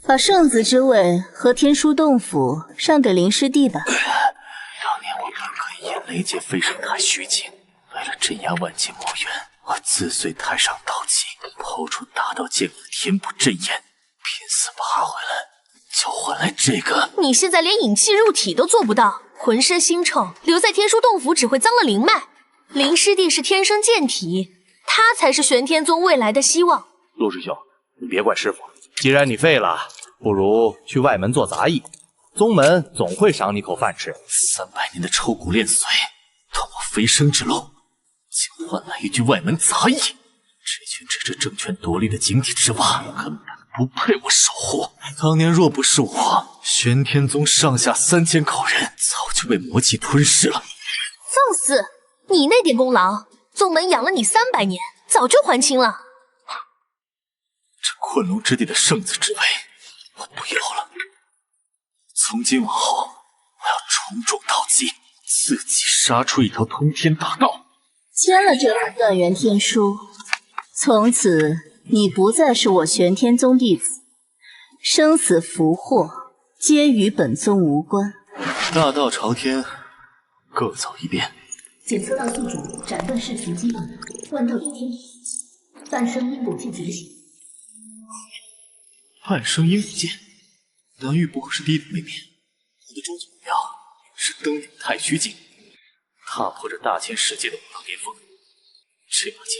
把圣子之尾和天书洞府让给灵师弟吧。当年我本可以引雷劫飞升太虚境，为了镇压万劫魔元，我自遂太上道基，抛出大道剑骨天不阵眼，拼死爬回来，就换来这个。你现在连引气入体都做不到，浑身腥臭，留在天书洞府只会脏了灵脉。灵师弟是天生剑体，他才是玄天宗未来的希望。陆师兄，你别怪师傅，既然你废了，不如去外门做杂役，宗门总会赏你口饭吃。300年的抽骨炼髓，断我飞升之路，竟换来一句外门杂役，这群指着政权夺利的井底之蛙，根本不配我守护。当年若不是我，玄天宗上下3000口人早就被魔气吞噬了。放肆！你那点功劳，宗门养了你300年，早就还清了。这昆仑之地的圣子之位，我不要了。从今往后，我要重重道基，自己杀出一条通天大道。签了这份断元天书，从此你不再是我玄天宗弟子，生死福祸皆与本宗无关。大道朝天，各走一边。检测到宿主斩断世俗基因，万道倚天地奇迹，半生因果剑觉醒。半生因果剑，南域不过是第一等位面。我的终极目标是登顶太虚境，踏破这大千世界的武道巅峰。这把剑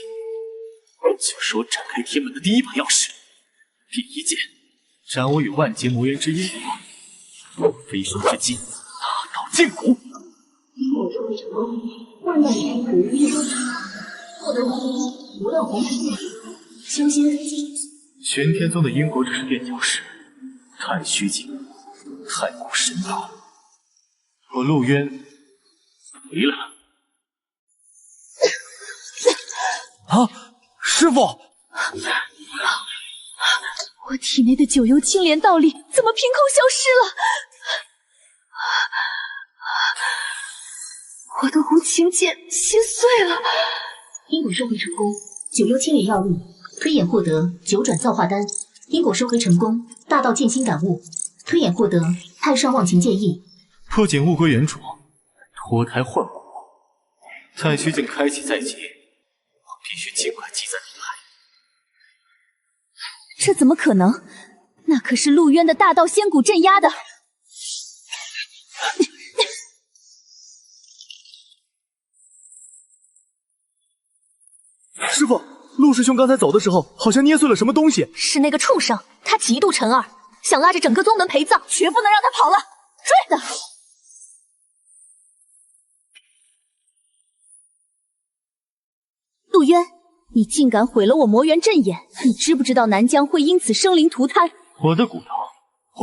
就是我展开天门的第一把钥匙。第一剑，斩我与万劫魔元之因果，飞升之际，大道剑骨。因果收回成功，万道倚天骨一收成，获得红衣无量红尘剑术，修仙飞金。玄天宗的因果只是垫脚石，太虚境，太古神道。我陆渊回来了。啊，师傅！我体内的九幽青莲道力怎么凭空消失了？我的无情剑心碎了。因果收回成功，九幽青莲药力，推演获得九转造化丹。因果收回成功，大道剑心感悟，推演获得太上忘情剑印。破茧物归原主，脱胎换骨。太虚境开启在即，我必须尽快积攒灵脉。这怎么可能？那可是陆渊的大道仙骨镇压的。师傅，陆师兄刚才走的时候，好像捏碎了什么东西。是那个畜生，他极度沉二，想拉着整个宗门陪葬，绝不能让他跑了。追的！陆渊，你竟敢毁了我魔元阵眼！你知不知道南疆会因此生灵涂炭？我的骨头，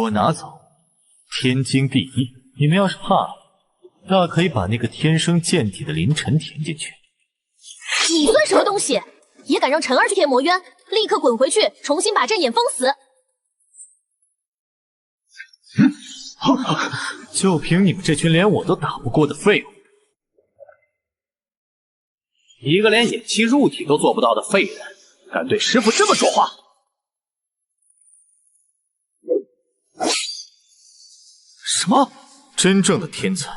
我拿走，天经地义。你们要是怕，大可以把那个天生剑体的凌晨填进去。你算什么东西？也敢让陈儿去填魔渊？立刻滚回去，重新把阵眼封死！就凭你们这群连我都打不过的废物，一个连引气入体都做不到的废人，敢对师傅这么说话？什么？真正的天才，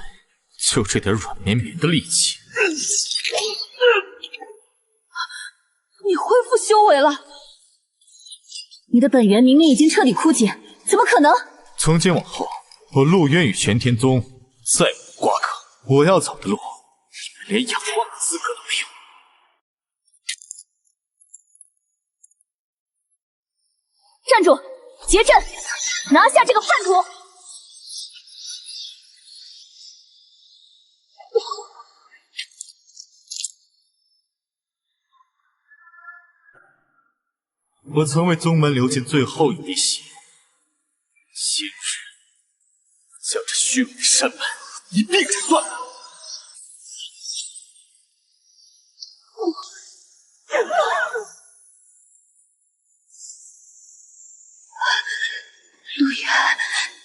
就这点软绵绵的力气。你恢复修为了？你的本源明明已经彻底枯竭，怎么可能？从今往后，我陆渊与玄天宗再无瓜葛。我要走的路，你们连仰望的资格都没有。站住！结阵！拿下这个叛徒！我曾为宗门流尽最后一滴血，今日将这虚伪的山门一并斩断。陆渊，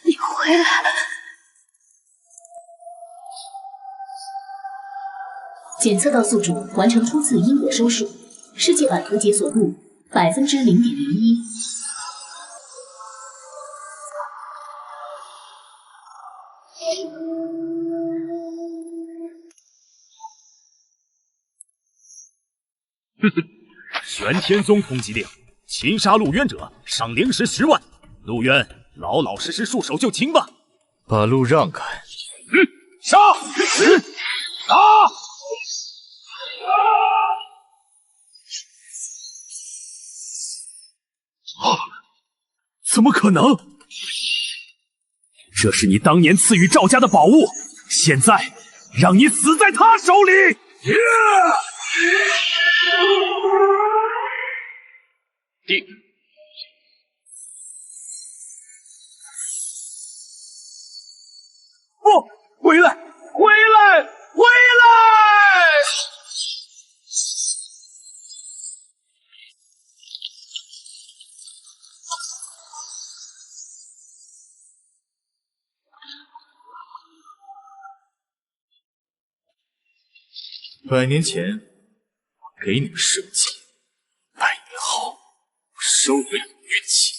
你回来了。检测到宿主完成初次因果收束，世界版图解锁度0.01%。玄天宗通缉令，擒杀陆渊者，赏灵石10万。陆渊，老老实实束手就擒吧。把路让开。杀！打！怎么可能？这是你当年赐予赵家的宝物，现在让你死在他手里！定。不，回来！回来！回来！100年前我给你们生气，100年后我收回你们怨气。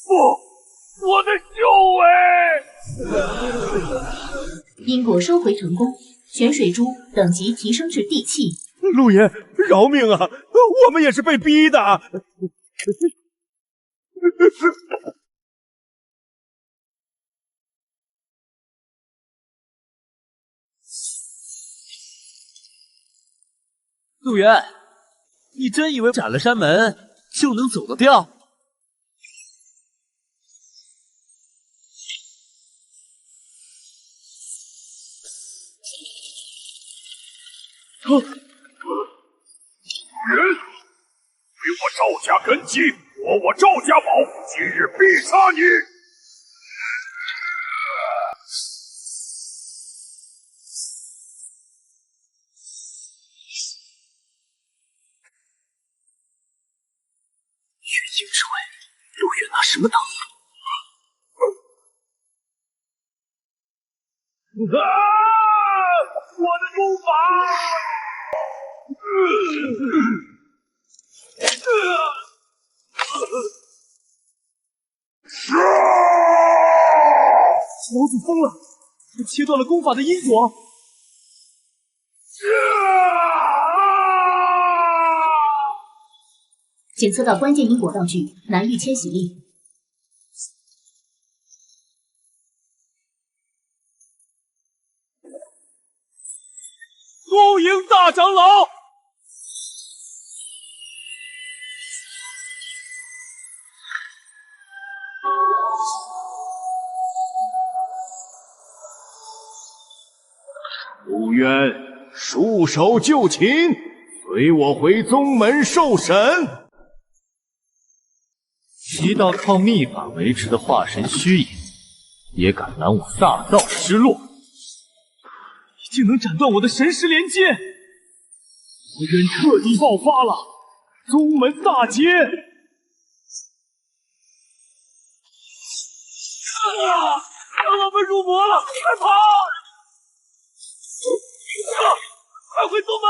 不，我的修为！因果收回成功，玄水珠等级提升至地气。陆爷，饶命啊！我们也是被逼的。陆渊，你真以为斩了山门就能走得掉？人，为我赵家根基，夺我赵家宝，今日必杀你！元婴之位，陆渊拿什么挡？我的功法！老祖疯了，他切断了功法的因果。检测到关键因果道具南域千禧令。恭迎大长老！陆渊，束手就擒，随我回宗门受审。一道靠秘法维持的化神虚影，也敢拦我大道失落，竟能斩断我的神识连接！我愿彻底爆发了，宗门大捷！我们入魔了，快跑！快回宗门！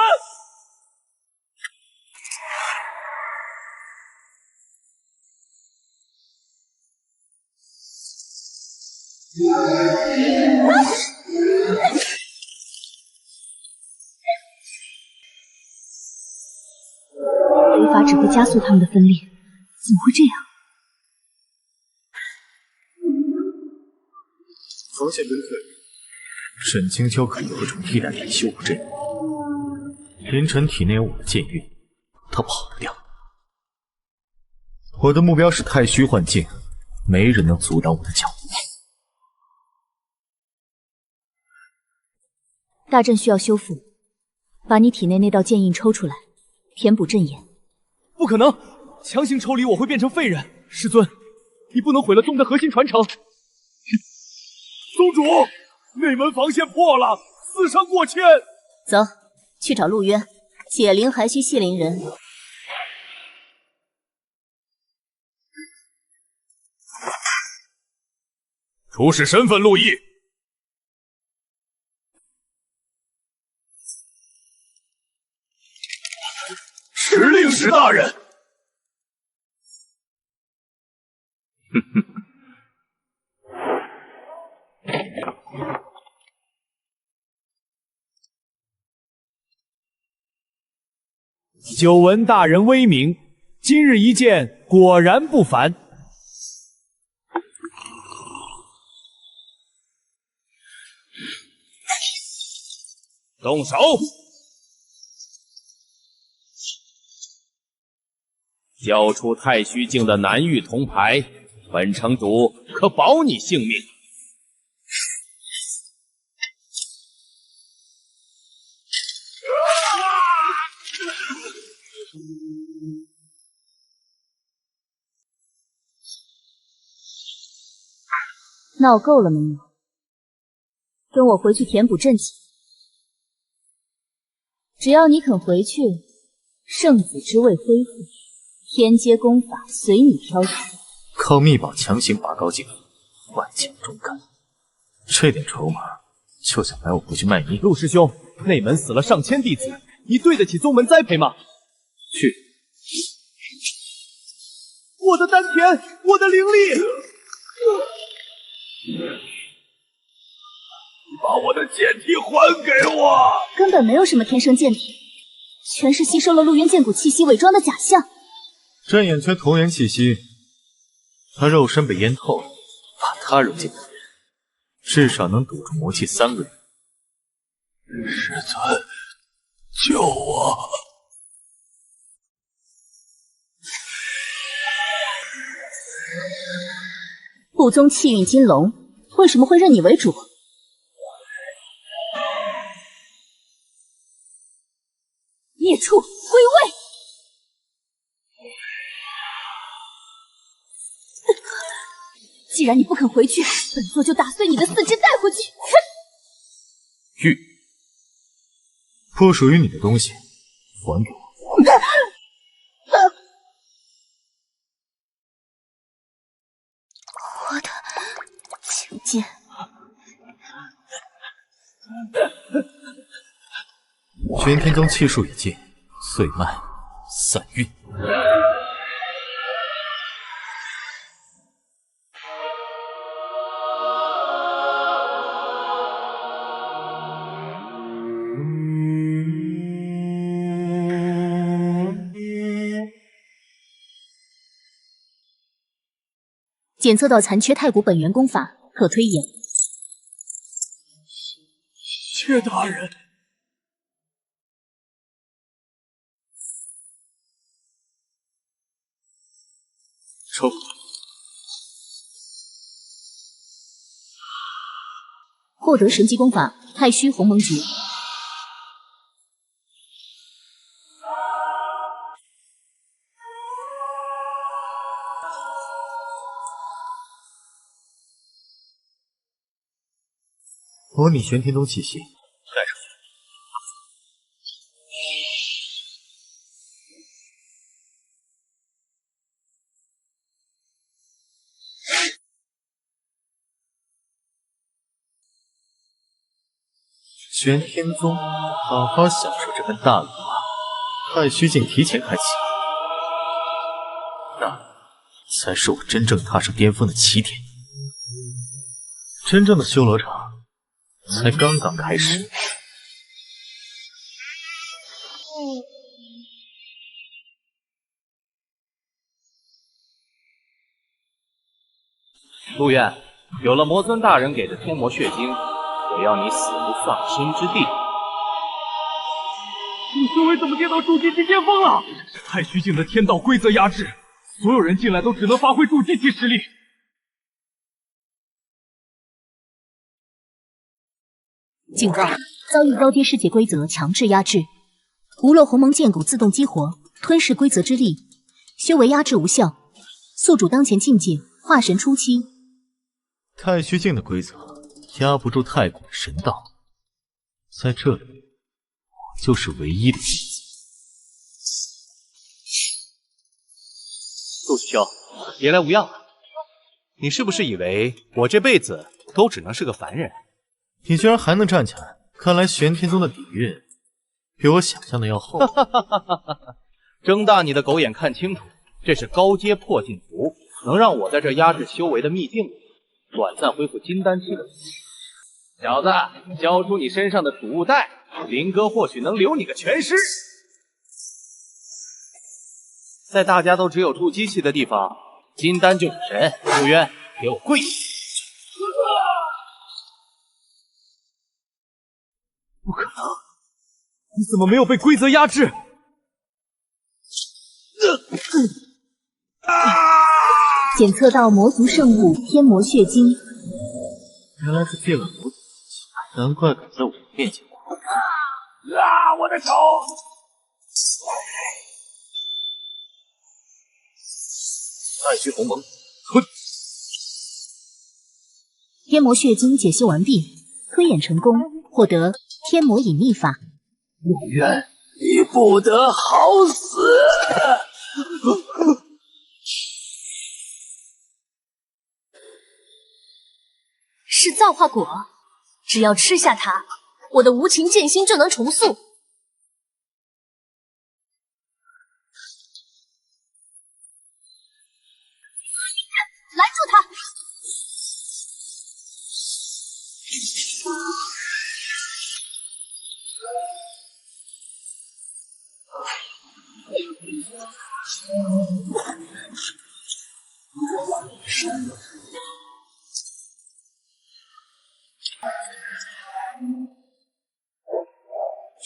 雷法只会加速他们的分裂，怎么会这样？防线崩溃，沈清霄可以有种替代品修补阵容。林晨体内有我的剑运，他跑不掉。我的目标是太虚幻境，没人能阻挡我的脚步。大阵需要修复，把你体内那道剑印抽出来，填补阵眼。不可能，强行抽离我会变成废人。师尊，你不能毁了宗的核心传承。宗主，内门防线破了，死伤过千。走，去找陆渊，解铃还需系铃人。出示身份，陆毅。时令史大人。久闻大人威名，今日一见，果然不凡。动手！交出太虚境的南域铜牌，本城主可保你性命。闹够了没有？跟我回去填补阵情。只要你肯回去，圣子之位恢复，天阶功法随你挑选。靠秘宝强行拔高境，万将中干，这点筹码就想买我回去卖命？陆师兄，内门死了上千弟子，你对得起宗门栽培吗？去！我的丹田，我的灵力！把我的剑体还给我！根本没有什么天生剑体，全是吸收了陆渊剑骨气息伪装的假象。这眼缺童颜气息，他肉身被淹透了，把他揉进来，至少能堵住魔气3个人。师尊，救我！部宗气运金龙为什么会认你为主？孽畜，归位！既然你不肯回去，本座就打碎你的4肢带回去。玉，不属于你的东西还给我。我的请剑。玄天宗气数已尽，岁脉散运。检测到残缺太古本源功法，可推演。谢大人。抽。获得神级功法太虚鸿蒙诀。模拟玄天宗气息，带上去。玄天宗，好好享受这份大礼吧。太虚境提前开启，那才是我真正踏上巅峰的起点。真正的修罗场才刚刚开始。陆渊，有了魔尊大人给的天魔血晶，我要你死无葬身之地。陆修为怎么跌到筑基期巅峰了？太虚境的天道规则压制，所有人进来都只能发挥筑基期实力。警告：遭遇高阶世界规则强制压制，无漏鸿蒙剑骨自动激活，吞噬规则之力，修为压制无效，宿主当前境界化神初期。太虚境的规则压不住太古的神道，在这里，我就是唯一的棋子。陆师兄，别来无恙了。你是不是以为我这辈子都只能是个凡人？你居然还能站起来，看来玄天宗的底蕴比我想象的要厚。睁大你的狗眼看清楚，这是高阶破镜符，能让我在这压制修为的秘境里短暂恢复金丹期的。小子，交出你身上的储物袋，林哥或许能留你个全尸。在大家都只有筑机器的地方，金丹就是神。陆渊，给我跪下！不可能，你怎么没有被规则压制？检测到魔族圣物天魔血晶，原来是借了魔族，难怪敢在我面前哭。我的手！太虚鸿蒙，吞！天魔血晶解析完毕，推演成功，获得天魔隐秘法。陆渊，你不得好死！是造化果，只要吃下它，我的无情剑心就能重塑。拦住他！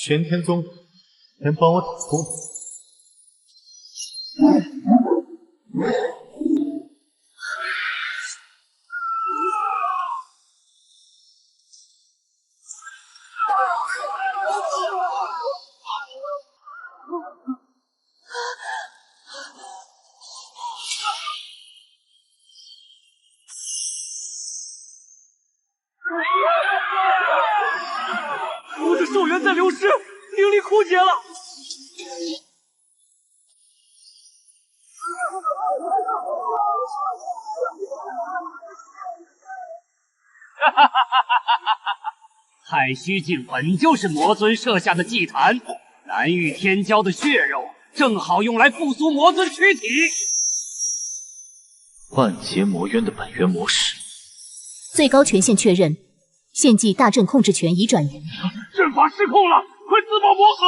玄天宗能帮我打工。我的寿元在流失，灵力枯竭了。太虚境本就是魔尊设下的祭坛，蓝玉天骄的血肉正好用来复苏魔尊躯体。万劫魔渊的本源模式，最高权限确认，献祭大阵控制权已转移。阵法失控了，快自爆魔盒！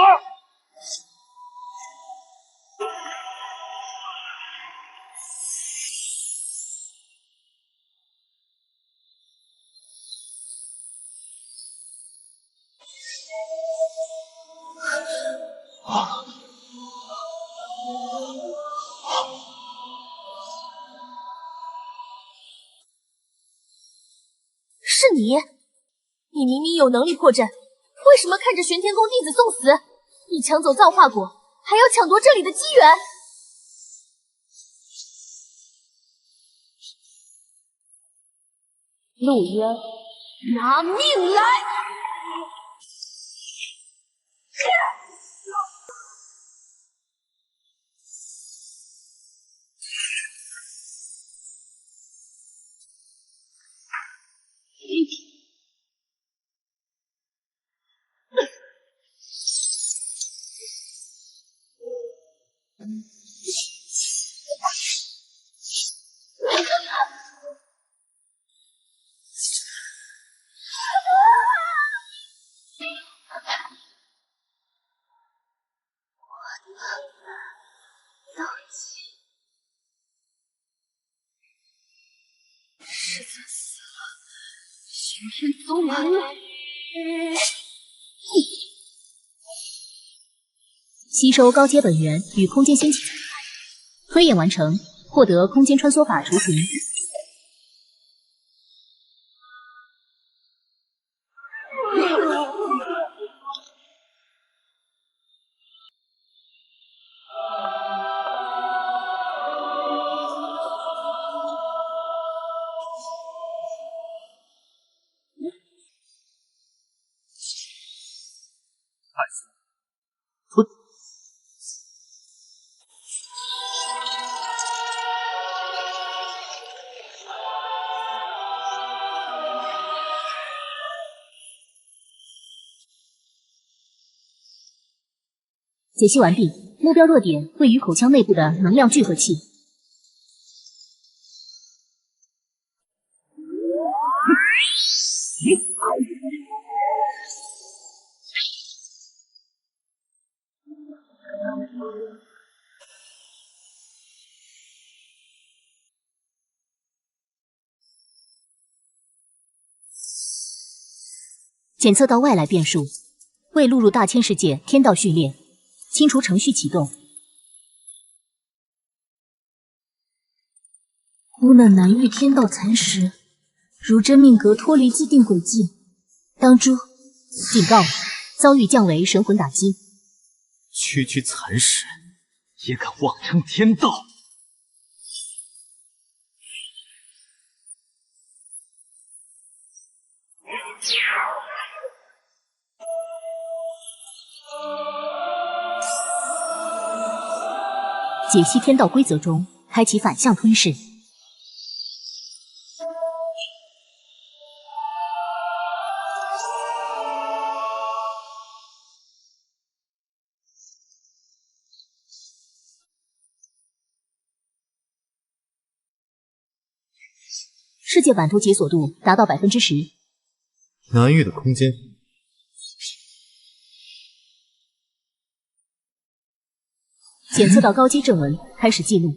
是你？你明明有能力破阵，为什么看着玄天宫弟子送死？你抢走造化果，还要抢夺这里的机缘？陆渊，拿命来！师尊死了，玄天宗完了。吸收高阶本源与空间仙气，推演完成，获得空间穿梭法雏形。解析完毕，目标落点位于口腔内部的能量聚合器。检测到外来变数，未录入大千世界天道序列，清除程序启动。污了南域天道残石，如真命格脱离既定轨迹，当诛。警告：遭遇降维神魂打击。区区残石，也敢妄称天道？解析天道规则中，开启反向吞噬。世界版图解锁度达到10%。南域的空间。检测到高阶正文，开始记录。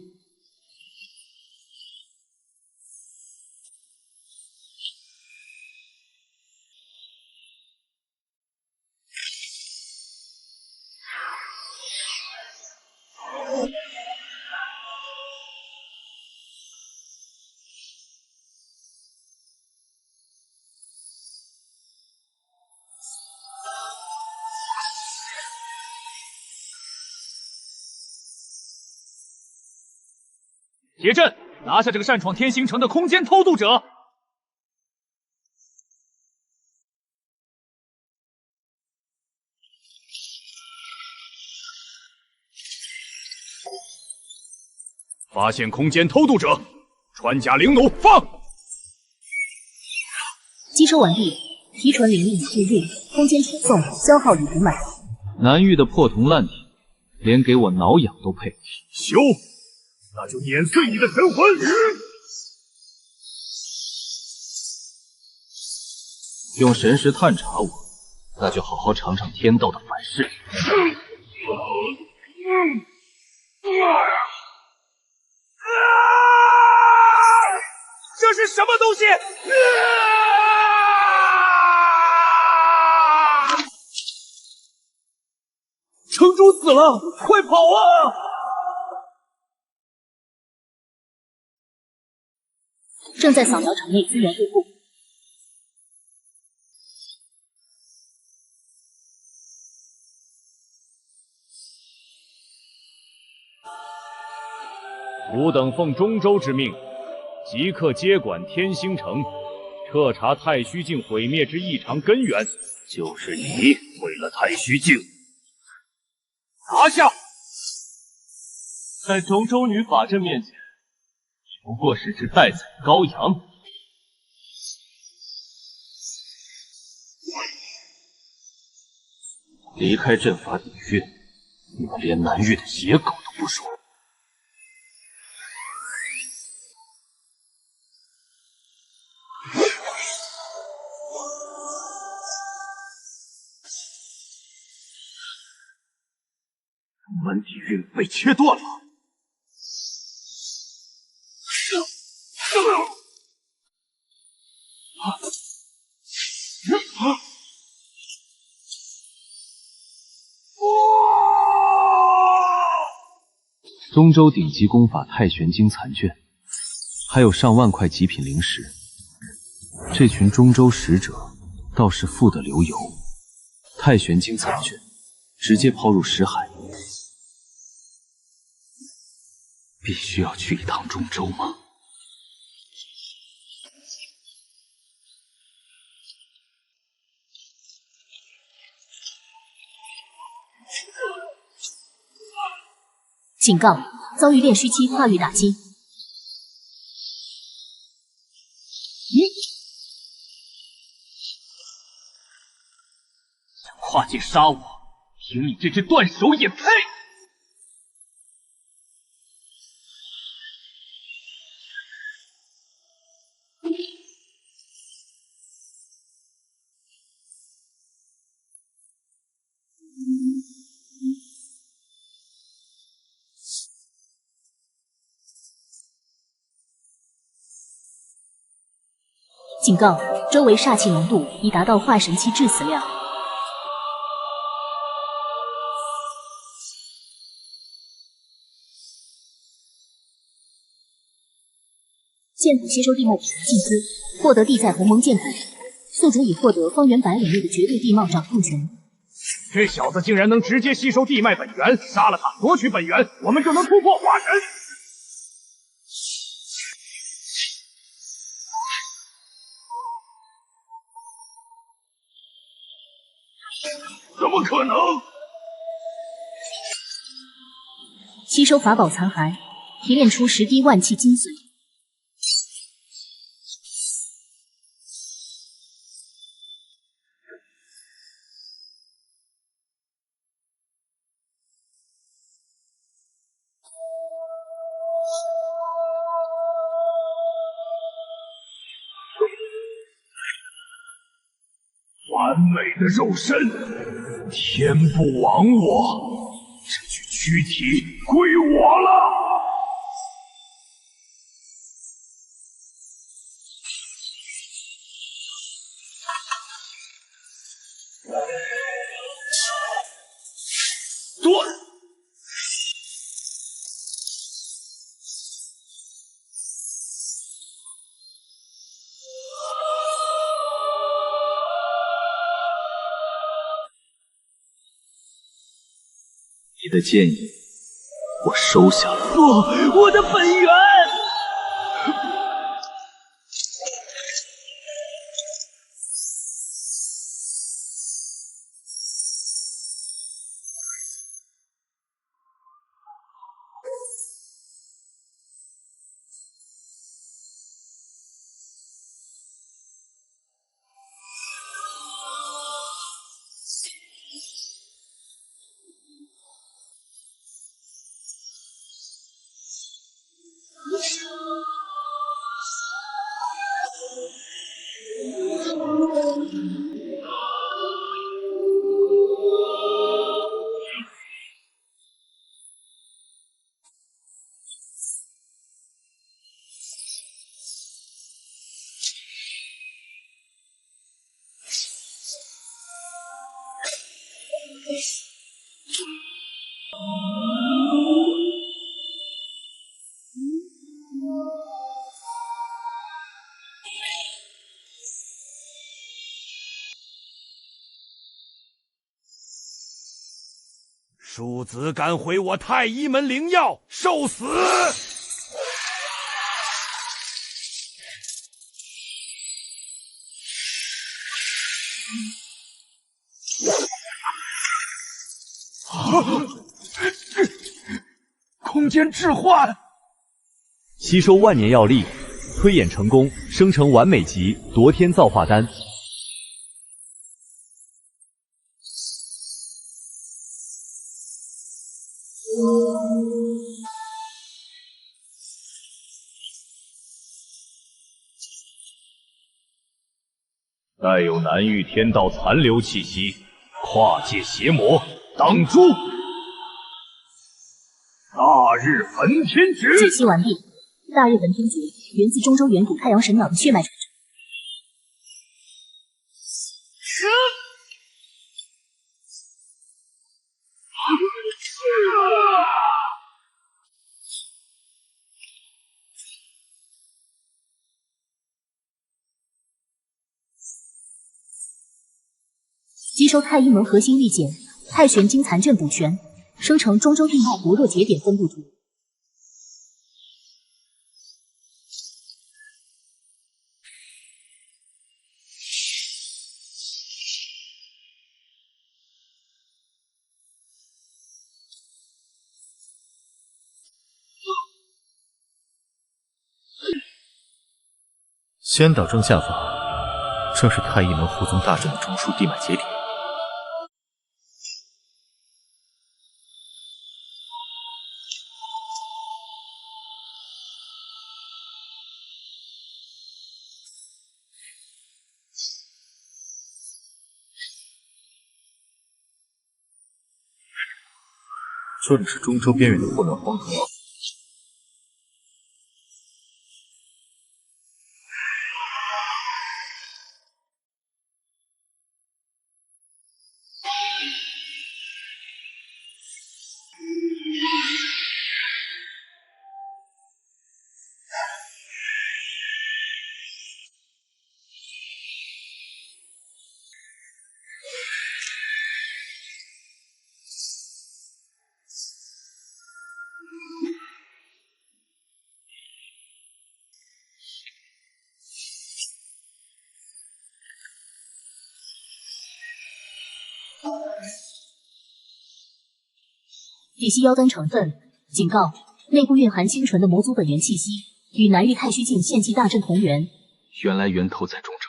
结阵，拿下这个擅闯天星城的空间偷渡者！发现空间偷渡者，穿甲灵弩放！击收完毕，提纯灵力日日，空间输送消耗已补满。南域的破铜烂铁，连给我挠痒都配。修！那就碾碎你的神魂！用神识探查我，那就好好尝尝天道的反噬。这是什么东西？城主死了，快跑啊！正在扫描场内资源恢复。吾等奉中州之命，即刻接管天星城，彻查太虚境毁灭之异常根源。就是你毁了太虚境！拿下！在中州女法阵面前，不过是只待宰的羔羊。离开阵法领域，你们连南域的野狗都不如。门底蕴被切断了。中州顶级功法太玄经残卷，还有上万块极品灵石。这群中州使者倒是富得流油。太玄经残卷直接抛入识海，必须要去一趟中州吗？警告：遭遇炼虚期跨域打击。想跨界杀我，凭你这只断手也配！警告：周围煞气浓度已达到化神期致死量。剑骨吸收地脉品静资，获得地在鸿蒙剑骨，宿主已获得方圆100里内的绝对地貌掌控权。这小子竟然能直接吸收地脉本源，杀了他，夺取本源，我们就能突破化神。怎么可能？吸收法宝残骸，提炼出10滴万气精髓。完美的肉身，天不亡我，这具躯体归我了。断！你的建议，我收下了。不，我的本源！庶子敢毁我太医门灵药，受死！空间置换，吸收万年药力，推演成功，生成完美级夺天造化丹。带有南域天道残留气息，跨界邪魔，挡住！大日焚天诀，解析完毕。大日焚天诀源自中州远古太阳神脑的血脉传承。吸收太阴门核心玉简、太玄经残阵补全，生成中州地脉薄弱节点分布图。仙岛正下方，正是太一门护宗大阵的中枢地脉节点。这里是中州边缘的混乱荒土。解析妖丹成分，警告：内部蕴含清纯的魔族本源气息，与南域太虚境献祭大阵同源。原来源头在中州。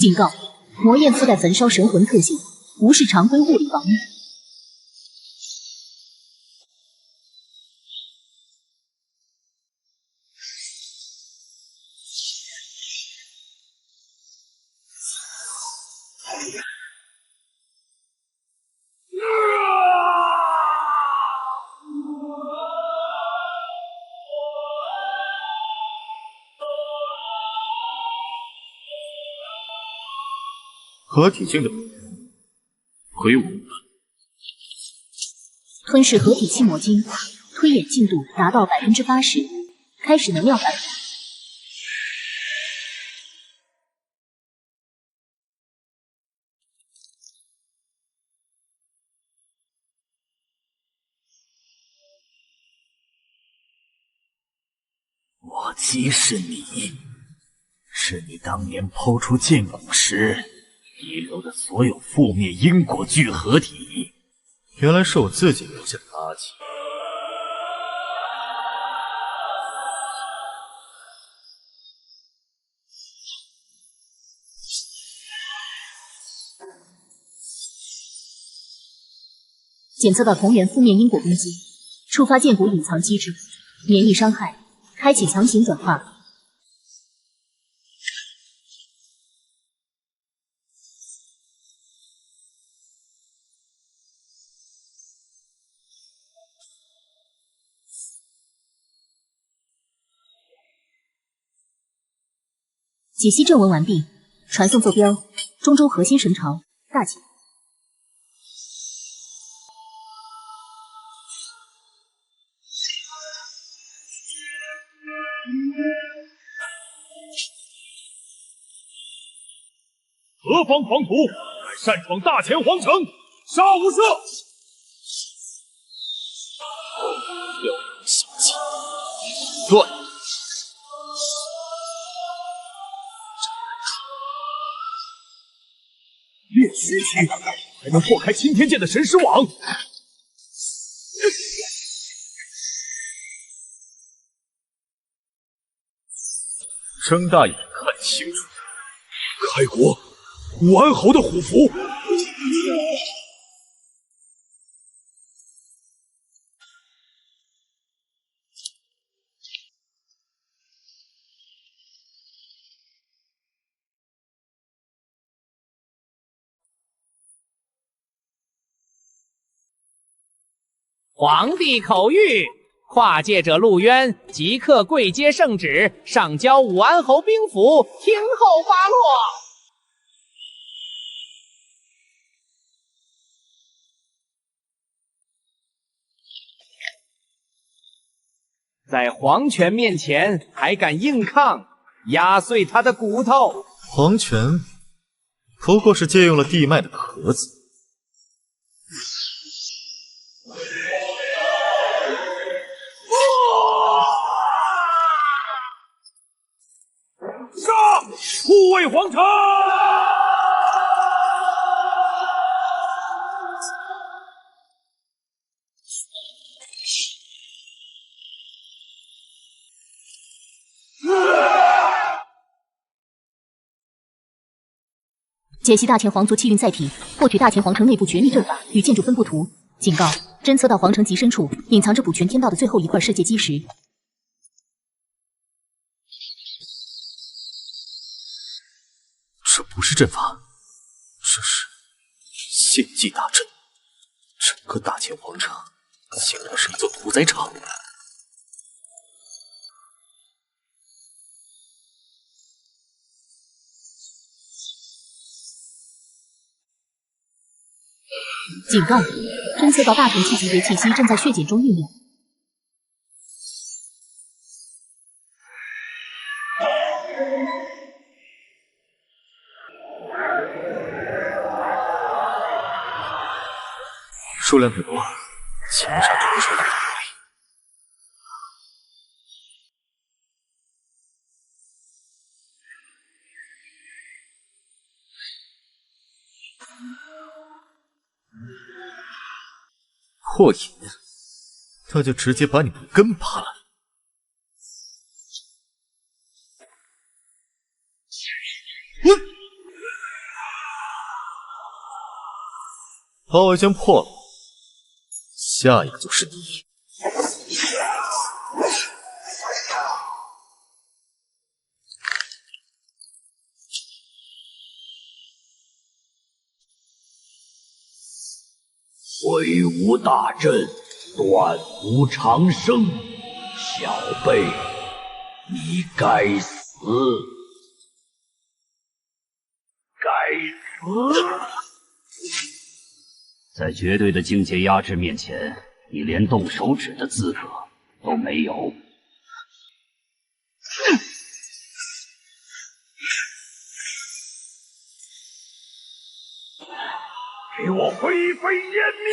警告：魔焰附带焚烧神魂特性，无视常规物理防御。合体境的魁梧，吞噬合体期魔晶，推演进度达到80%，开始能量反哺。我姬是你，是你当年抛出剑骨时遗留的所有覆灭因果聚合体，原来是我自己留下的垃圾。检测到同源负面因果攻击，触发剑骨隐藏机制，免疫伤害，开启强行转化。解析正文完毕，传送坐标：中州核心神朝大秦。何方狂徒，敢擅闯大前皇城，杀无赦！有人心机，断！炼虚躯，还能破开青天剑的神识网。睁大眼看清楚，开国武安侯的虎符。皇帝口谕：跨界者陆渊即刻跪接圣旨，上交武安侯兵符，听候发落。在皇权面前还敢硬抗，压碎他的骨头！皇权不过是借用了地脉的壳子。杀！护卫皇城！解析大前皇族气运载体，获取大前皇城内部绝密阵法与建筑分布图。警告：侦测到皇城极深处隐藏着补全天道的最后一块世界基石。这不是阵法，这是献祭大阵。整个大前皇城竟然是一座屠宰场。警告：侦测到大同气级别气息正在血检中酝酿。数量太多，基本上就不是大道理。破瘾，那就直接把你们根拔了。包围圈破了，下一个就是你。挥无大阵，断无长生。小辈，你该死！该死！在绝对的境界压制面前，你连动手指的资格都没有。给我灰飞烟灭！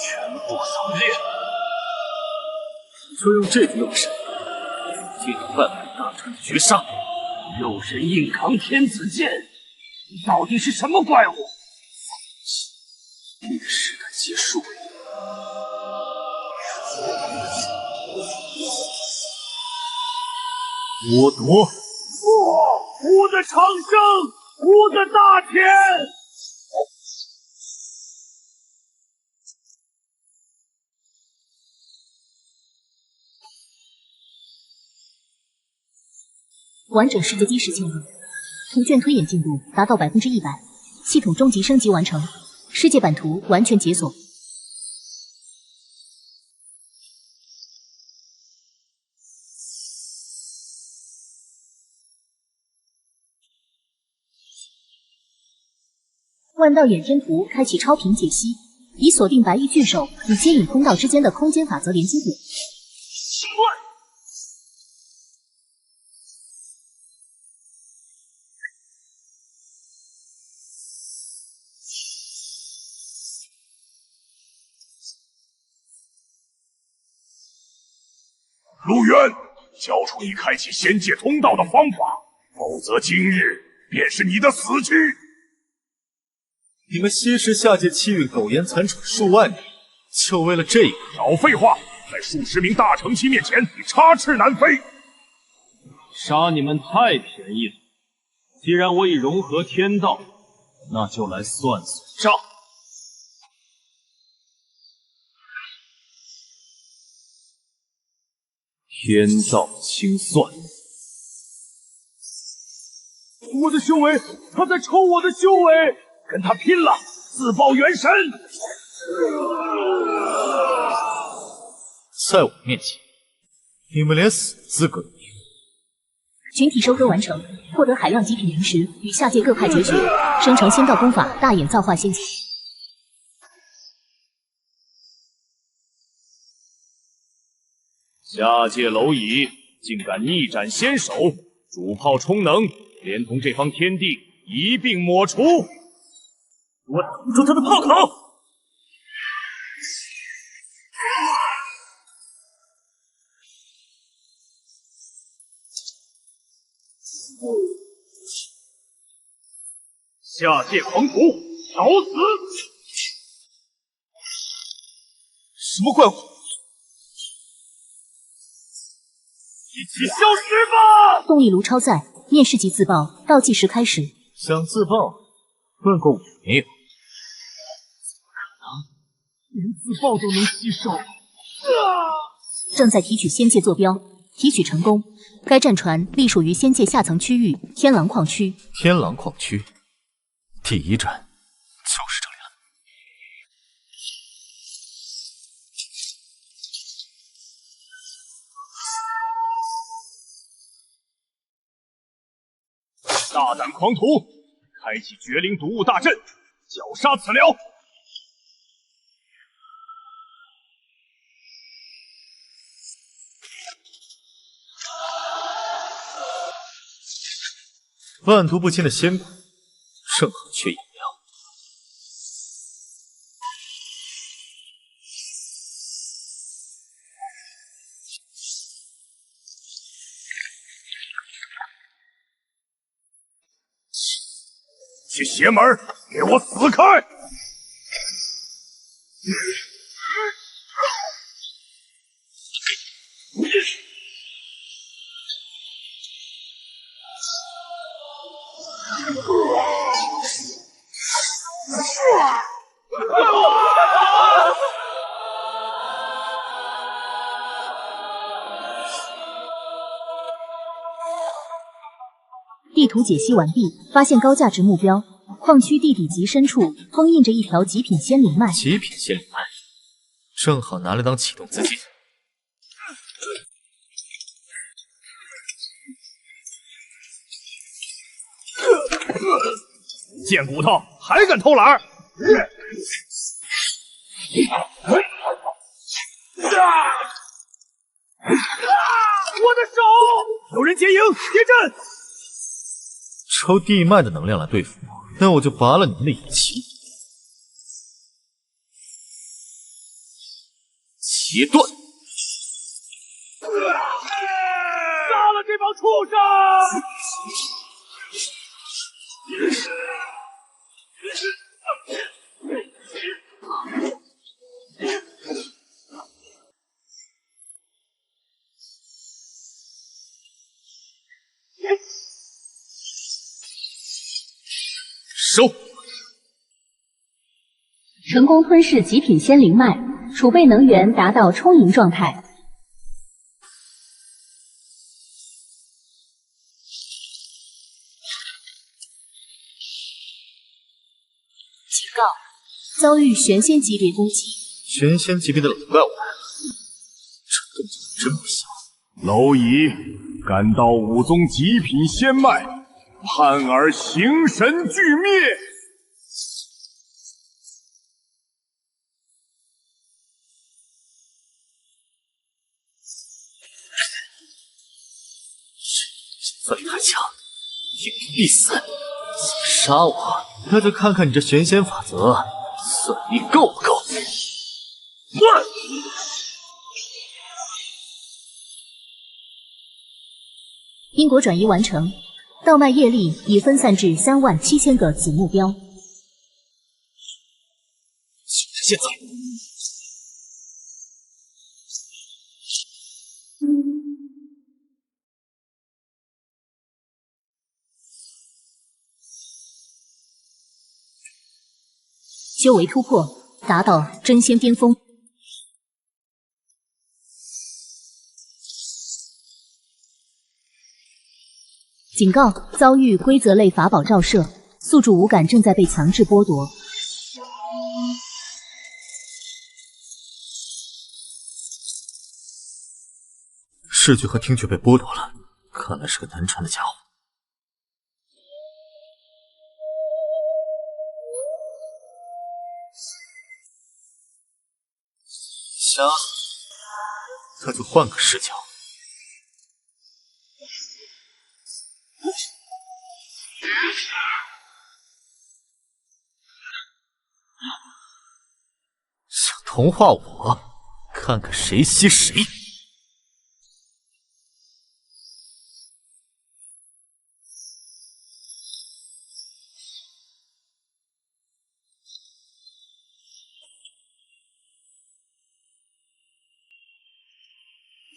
全部扫灭！就用这副肉身，竟能半毁大川的绝杀！肉身硬扛天子剑，你到底是什么怪物？历史的结束。剥夺我的长生，我的大天！完整世界基石建立，图卷推演进度达到100%，系统终极升级完成，世界版图完全解锁。万道掩天图开启超频解析，已锁定白衣巨兽与接引通道之间的空间法则连接点。陆渊，交出你开启仙界通道的方法，否则今日便是你的死期。你们吸食下界气运苟延残喘数万年，就为了这个？少废话！在数十名大乘期面前，你插翅难飞。杀你们太便宜了。既然我已融合天道，那就来算算账。天道清算。我的修为，他在抽我的修为，跟他拼了，自爆元神！在我面前，你们连死资格都没有。群体收割完成，获得海量极品灵石与下界各派绝学，生成仙道功法大眼造化仙剑。下界蝼蚁竟敢逆斩仙手，主炮充能，连同这方天地一并抹除！我挡住他的炮口！下界狂徒，找死！什么怪物？一起消失吧！动力炉超载，面试即自爆，倒计时开始。想自爆？问过我没有？连自爆都能吸收。正在提取仙界坐标，提取成功。该战船隶属于仙界下层区域天狼矿区。天狼矿区，第一站就是这里了。大胆狂徒，开启绝灵毒物大阵，绞杀此僚。万毒不侵的仙骨，正好缺饮料。去邪门，给我死开！地图解析完毕，发现高价值目标。矿区地底极深处封印着一条极品仙灵脉。极品仙灵脉，正好拿来当启动资金。贱骨头，还敢偷懒？我的手！有人结营，结阵！抽地脉的能量来对付我，那我就拔了你们的引擎。截断！杀了这帮畜生！收！成功吞噬极品仙灵脉，储备能源达到充盈状态。警告：遭遇玄仙级别攻击。玄仙级别的冷怪物来了，这动静真不小。蝼蚁，赶到武宗极品仙脉，盼儿形神俱灭！分力太强，有灵必死。想杀我，那就看看你这玄仙法则算力够不够。因果转移完成，道脉业力已分散至37000个子目标。就是现在！修为突破，达到真仙巅峰。警告：遭遇规则类法宝照射，宿主五感正在被强制剥夺。视觉和听觉被剥夺了，看来是个难缠的家伙。瞎了，那就换个视角。想同化我，看看谁吸谁。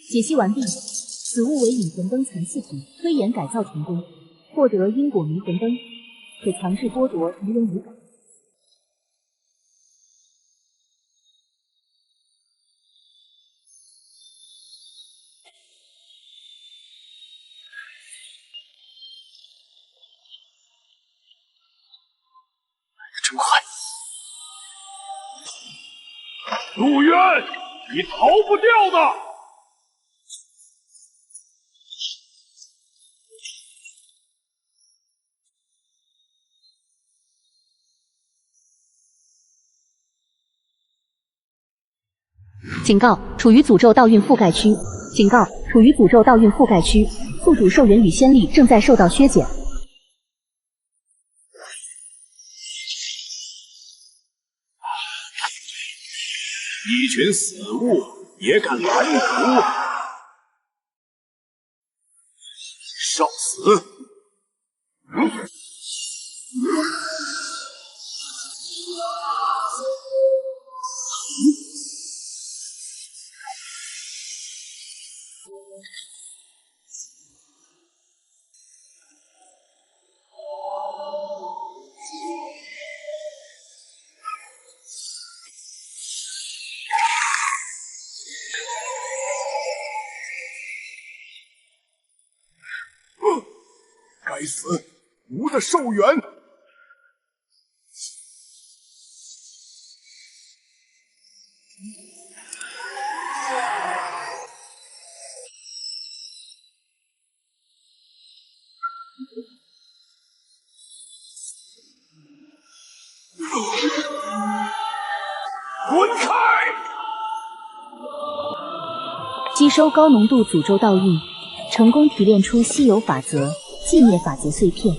解析完毕，此物为引魂灯残次品，推演改造成功，获得因果迷魂灯，可强制剥夺敌人五感。真快！陆渊，你逃不掉的！警告：处于诅咒道运覆盖区。警告：处于诅咒道运覆盖区，宿主寿元与仙力正在受到削减。一群死物也敢拦阻！受死！该死，吾的寿元！滚开！吸收高浓度诅咒道运，成功提炼出稀有法则、寂灭法则碎片。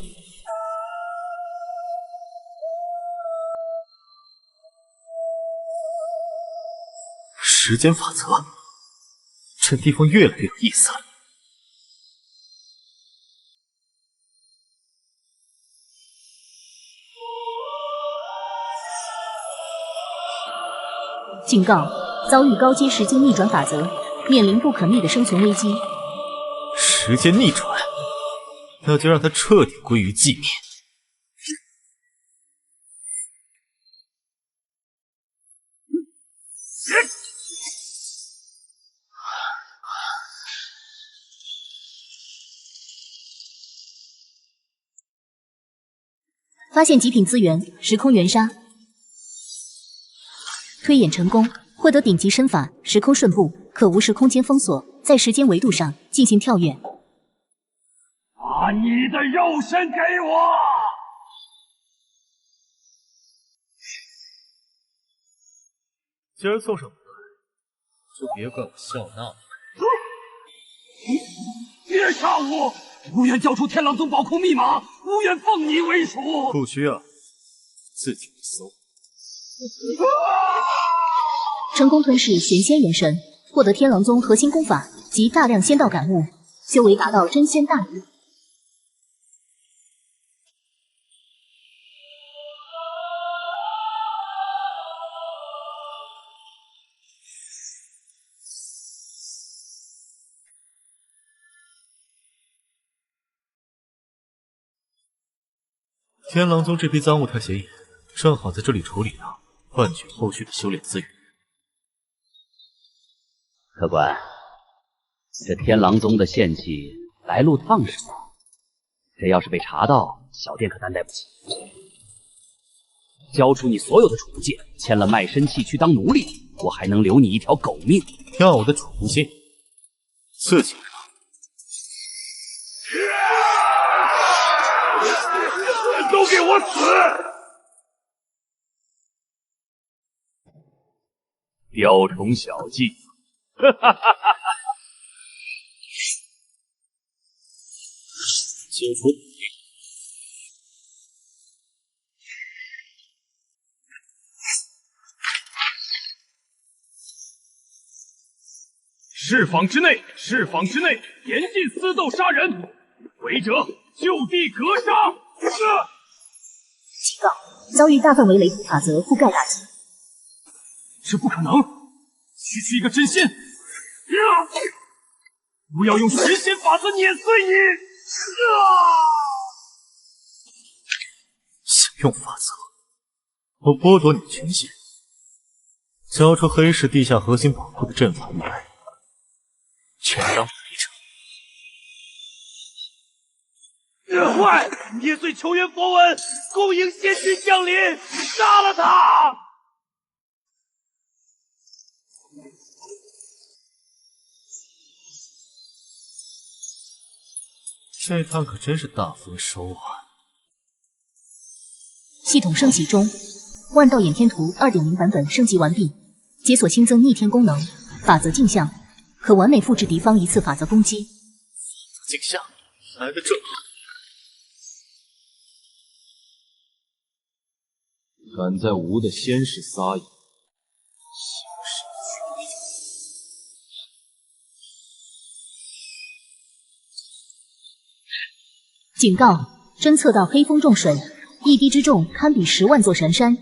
时间法则，这地方越来越有意思了。警告：遭遇高阶时间逆转法则，面临不可逆的生存危机。时间逆转，那就让它彻底归于寂灭。发现极品资源，时空元砂。推演成功，获得顶级身法时空瞬步，可无视空间封锁，在时间维度上进行跳跃。把你的肉身给我！既然送上门来，就别怪我笑纳了。别杀我！无缘交出天狼宗宝库密码，无缘奉你为属。不需要，自己搜。成功吞噬玄仙元神，获得天狼宗核心功法及大量仙道感悟，修为达到真仙大宇。天狼宗这批赃物太显眼，正好在这里处理了，换取后续的修炼资源。客官，这天狼宗的献祭来路趟什么？这要是被查到，小店可担待不起。交出你所有的储物戒，签了卖身契去当奴隶，我还能留你一条狗命。要我的储物戒，自己拿。都给我死！雕虫小技，解除。释放之内，释放之内，严禁私斗杀人，违者就地格杀。警告：遭遇大范围雷霆法则覆盖打击。这不可能！区区一个真仙，不要用玄仙法则碾碎你！想用法则，我剥夺你权限，交出黑市地下核心宝库的阵法来，全当赔偿。快捏碎求援佛文，恭迎仙君降临，杀了他！这趟可真是大丰收啊！系统升级中，万道掩天图2.0版本升级完毕，解锁新增逆天功能，法则镜像，可完美复制敌方一次法则攻击。镜像来得正好。敢在吾的仙室撒野，警告：侦测到黑风重水，一滴之重堪比10万座神山。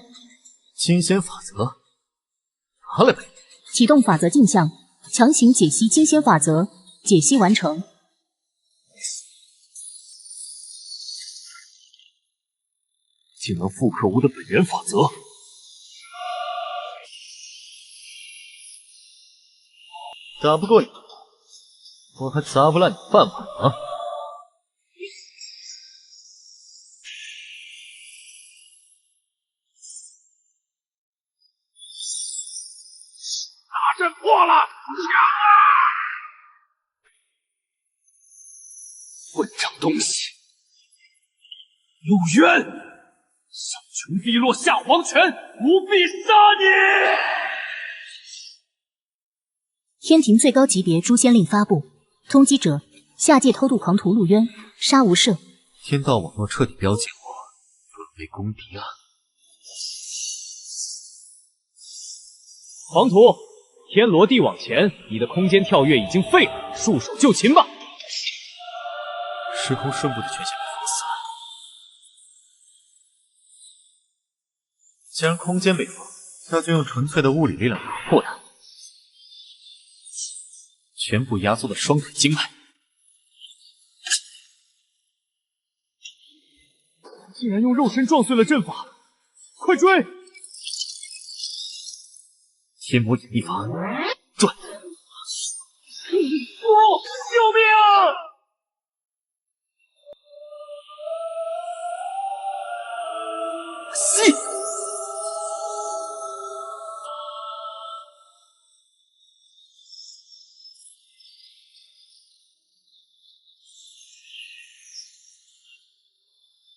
金仙法则，拿来呗！启动法则镜像，强行解析金仙法则，解析完成。竟能复刻吾的本源法则，打不过你，我还砸不烂你饭碗呢！大阵破了，抢啊！混账东西！陆渊，上穷碧落下黄泉，吾必杀你！天庭最高级别诛仙令发布，通缉者：下界偷渡狂徒陆渊，杀无赦。天道网络彻底标记我，沦为公敌啊！黄土，天罗地网前，你的空间跳跃已经废了，束手就擒吧！时空顺步的权限被封死了，既然空间被封，那就用纯粹的物理力量打破它，全部压缩的双腿经脉。竟然用肉身撞碎了阵法，快追！天魔引力法，转！救命啊！吸！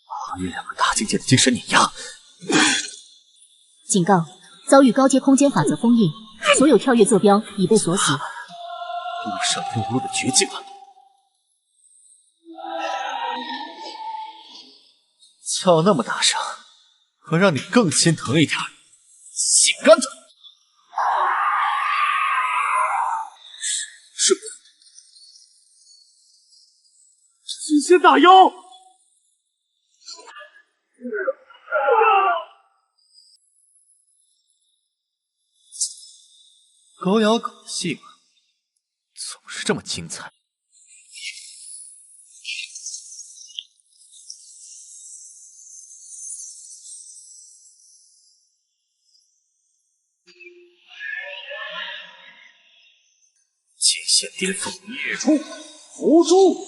跨越2个大境界的精神碾压。警告：遭遇高阶空间法则封印，所有跳跃坐标已被锁死。逼入上天无路的绝境了。叫那么大声，可让你更心疼一点。醒干着！是金仙大妖！狗咬狗的戏码总是这么精彩。剑线巅峰，野出，伏诛！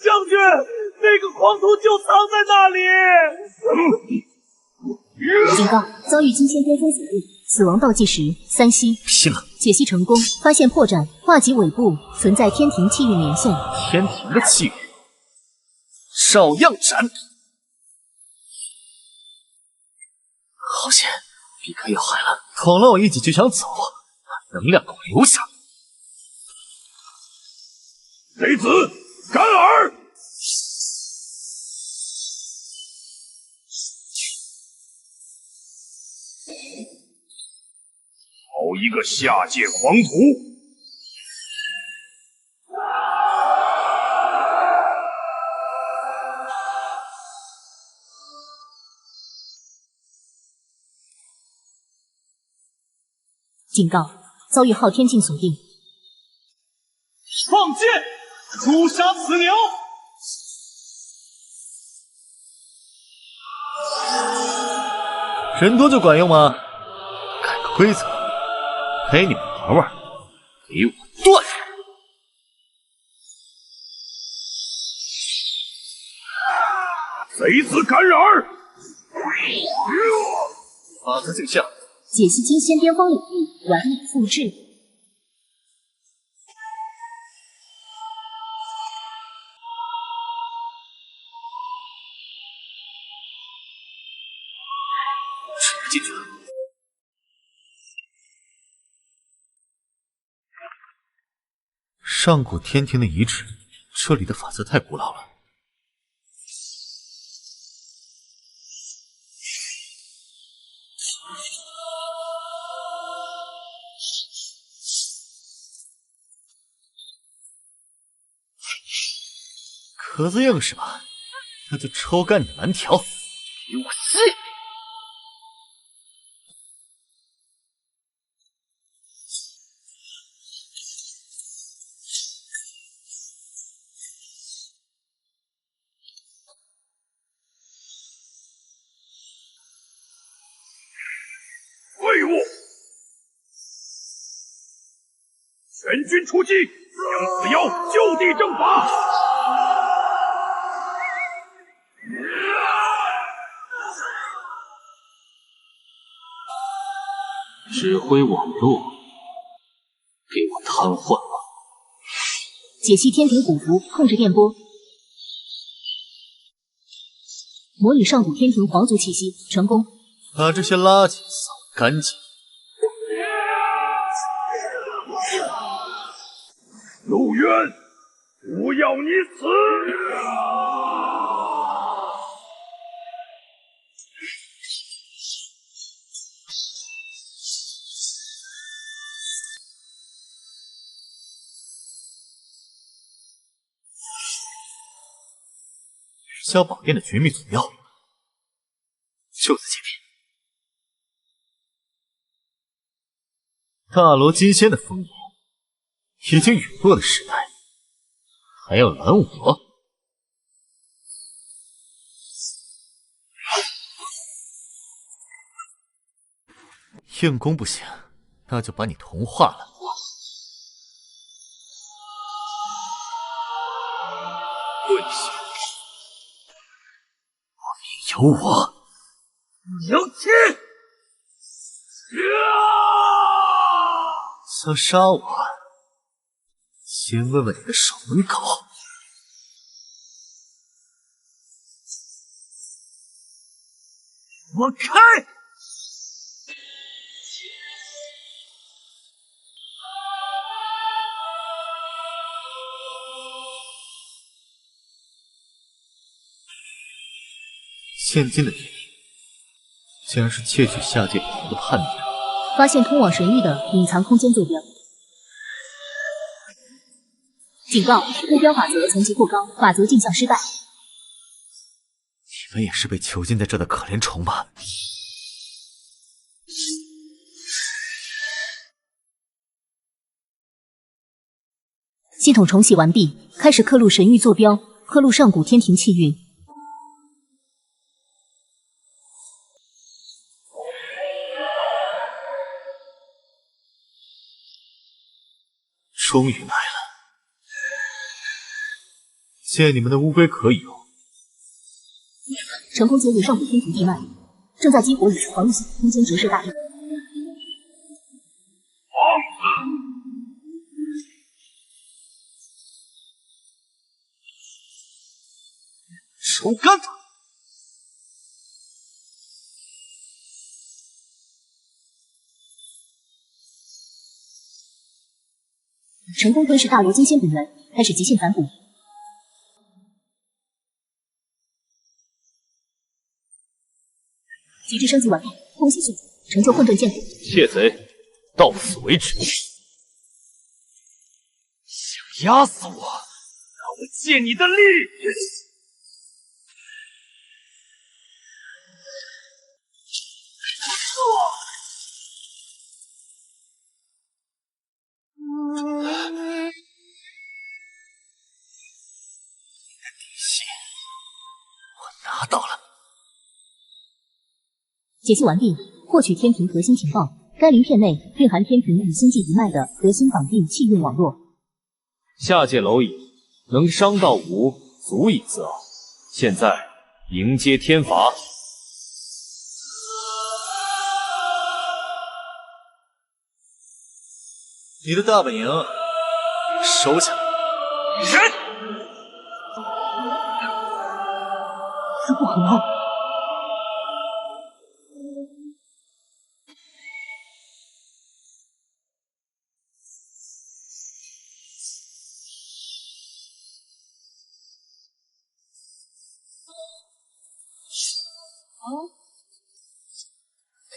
将军，那个狂徒就藏在那里。警告：遭遇金仙巅峰锁定，死亡倒计时3息。拼了！解析成功，发现破绽，画集尾部存在天庭气运连线。天庭的气运，照样斩！好险，比克要害了，捅了我一记就想走，把能量给我留下。贼子，干耳！好一个下界狂徒！警告：遭遇昊天境锁定。放箭，诛杀此牛！人多就管用吗？改个规则，陪你们玩玩，给我断！贼子干耳！法则镜像，解析金仙巅峰领域，完美复制。上古天庭的遗址，这里的法则太古老了。壳子硬是吧？那就抽干你的蓝条！给我吸！废物！全军出击，将此妖就地正法！指挥网络，给我瘫痪了！解析天庭虎符，控制电波，模拟上古天庭皇族气息，成功。把这些垃圾扫干净。陆渊，不要你死！小宝殿的绝密祖庙就在前面。大罗金仙的烽烟已经陨落的时代，还要拦我？硬攻不行，那就把你同化了。跪下！有我，娘亲！想杀我，先问问你的守门狗。我开！现今的天庭，竟然是窃取下界宝物的叛逆者。发现通往神域的隐藏空间坐标。警告：目标法则层级过高，法则镜像失败。你们也是被囚禁在这的可怜虫吧？系统重启完毕，开始刻录神域坐标，刻录上古天庭气运。终于来了，见你们的乌龟可以用。成功接入上古天庭地脉，正在激活宇宙防御系空间折射大阵。抽干他！成功吞噬大罗金仙本源，开始极限反哺。极致升级完毕，恭喜宿主成就混沌剑骨。窃贼，到此为止！想压死我，让我借你的力！拿到了。解析完毕，获取天庭核心情报。该鳞片内蕴含天庭与星际一脉的核心绑定气运网络。下界蝼蚁能伤到吾，足以自傲。现在迎接天罚。你的大本营收下。人！这不可能！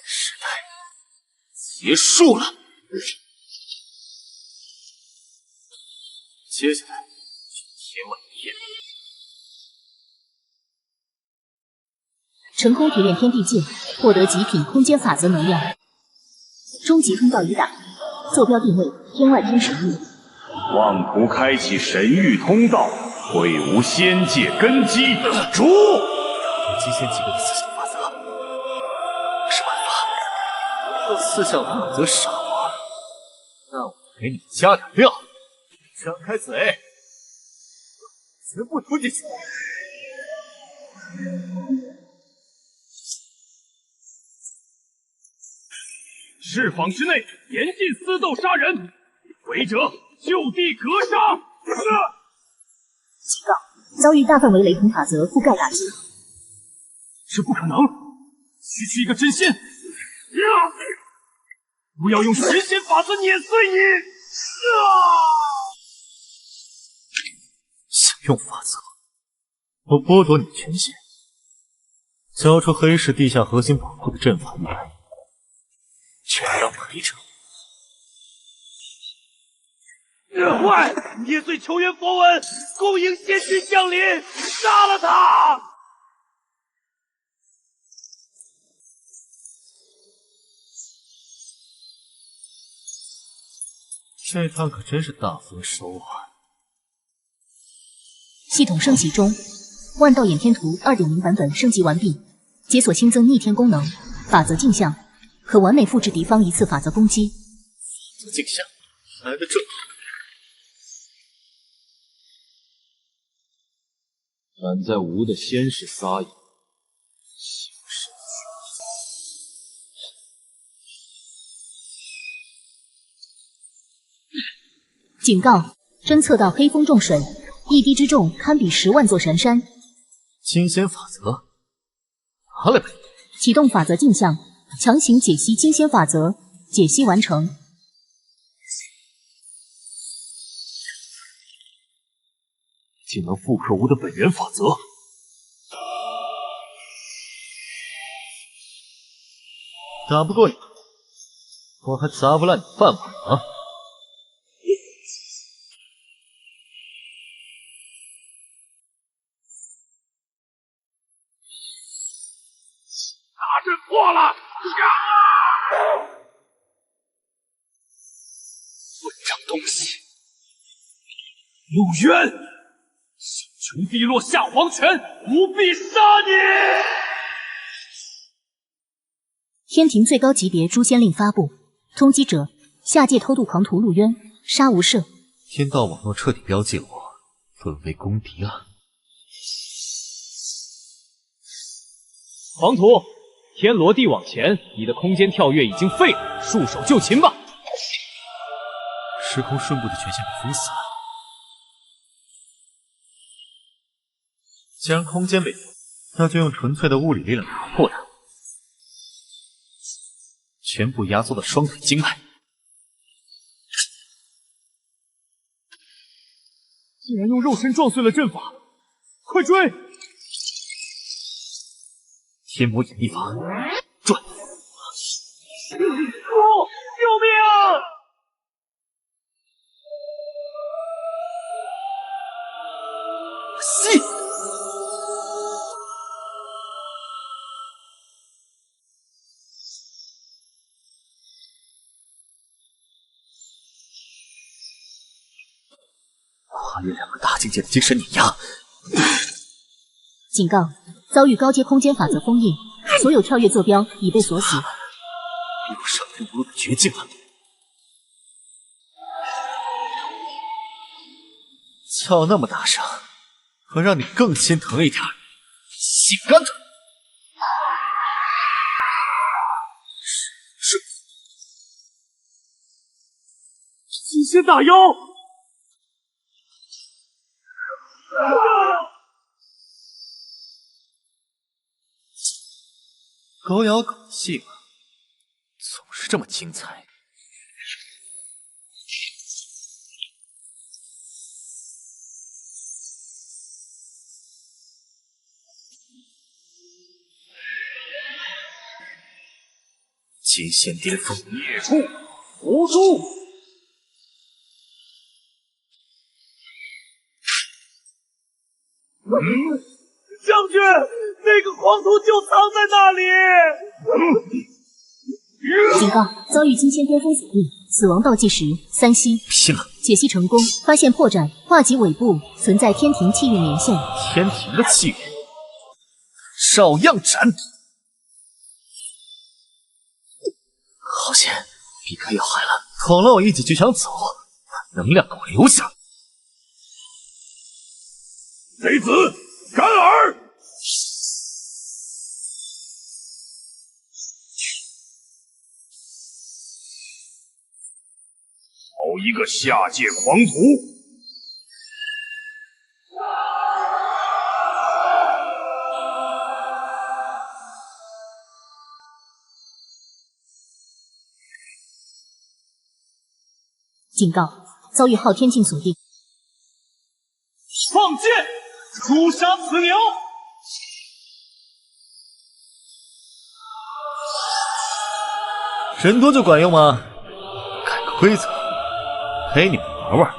时代结束了。接下来天外天。成功提炼天地镜，获得极品空间法则能量。终极通道已打，坐标定位天外天神域。妄图开启神域通道，会无仙界根基。主，极限几个的思想法则，不是办法。若思想法则傻玩，那我给你加点料。张开嘴，全部吞进去。释放之内严禁私斗杀人，违者就地格杀。警告：遭遇大范围雷霆法则覆盖打击。这不可能！区区一个真仙，不要用神仙法则碾碎你！想用法则，我剥夺你权限，交出黑市地下核心保护的阵法来。全当陪着我。快捏碎求援佛文，恭迎仙君降临，杀了他！这趟可真是大丰收啊！系统升级中，万道掩天图 2.0 版本升级完毕，解锁新增逆天功能，法则镜像。可完美复制敌方一次法则攻击。法则镜像来得正好。敢在吾的仙室撒野，警告：侦测到黑风重水，一滴之重堪比10万座神山。金仙法则，拿来吧！启动法则镜像。强行解析金仙法则，解析完成。竟能复刻吾的本源法则，打不过你，我还砸不烂你饭碗呢。大阵破了！混账东西！陆渊，上穷碧落下黄泉，吾必杀你！天庭最高级别诛仙令发布，通缉者：下界偷渡狂徒陆渊，杀无赦。天道网络彻底标记了我，沦为公敌了。狂徒，天罗地网前，你的空间跳跃已经废了，束手就擒吧！时空顺步的权限被封死了。既然空间被封，那就用纯粹的物理力量打破它，全部压缩到双腿经脉。竟然用肉身撞碎了阵法，快追！天魔引力法，转！救命啊！吸！跨越2个大境界的精神碾压。警告：遭遇高阶空间法则封印，所有跳跃坐标已被锁死。比我上天无路的绝境了。叫那么大声，我让你更心疼一点。心肝疼。是金仙大妖！狗咬狗的戏码总是这么精彩。金线巅峰，孽畜，伏诛！将军，那个黄土就藏在那里。警告：遭遇金仙巅峰锁定，死亡倒计时3息。拼了！解析成功，发现破绽，画戟尾部存在天庭气运连线。天庭的气运，照样斩！好险，避开要害了，捅了我一戟就想走，把能量给我留下。贼子，干耳！好一个下界狂徒！警告：遭遇昊天境锁定。放箭，诛杀此鸟！人多就管用吗？改个规则，陪你们玩玩，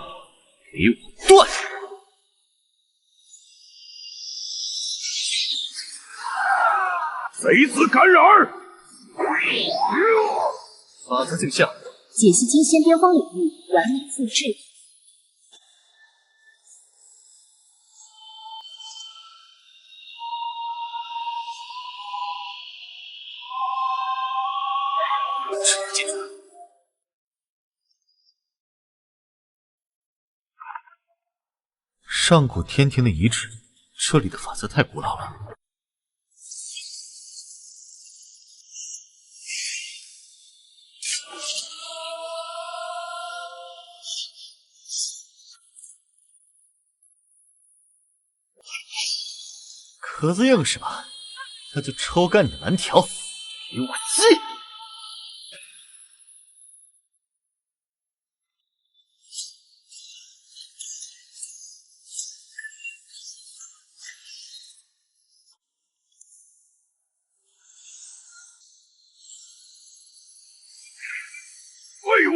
给我断！贼子干耳！法则镜像，解析金仙巅峰领域，完美复制。上古天庭的遗址，这里的法则太古老了。壳子硬是吧？那就抽干你的蓝条，给我记！废物！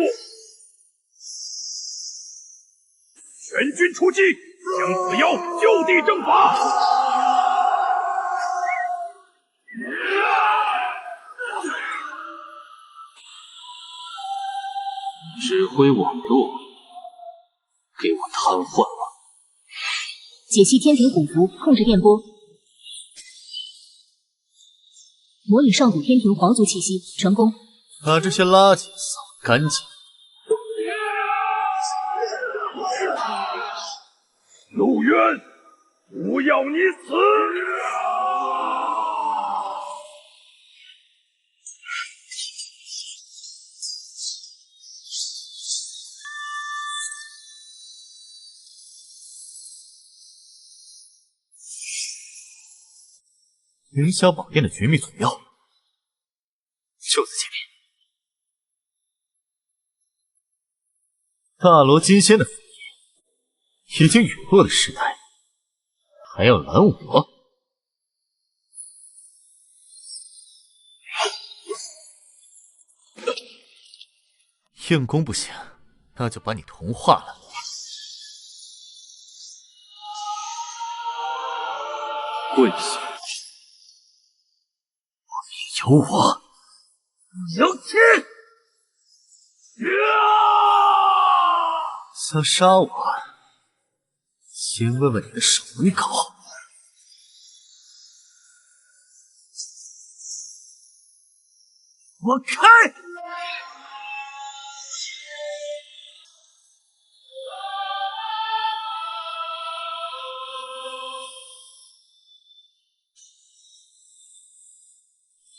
全军出击，将此妖就地正法！指挥网络，给我瘫痪了！解析天庭虎符，控制电波，模拟上古天庭皇族气息，成功。把这些垃圾扫干净。陆渊，不要你死！云霄宝殿的绝密左标就在前面。大罗金仙的福音已经陨落的时代，还要拦我？硬攻不行，那就把你同化了。跪下！有我，有气！想杀我，先问问你的守门狗。我开！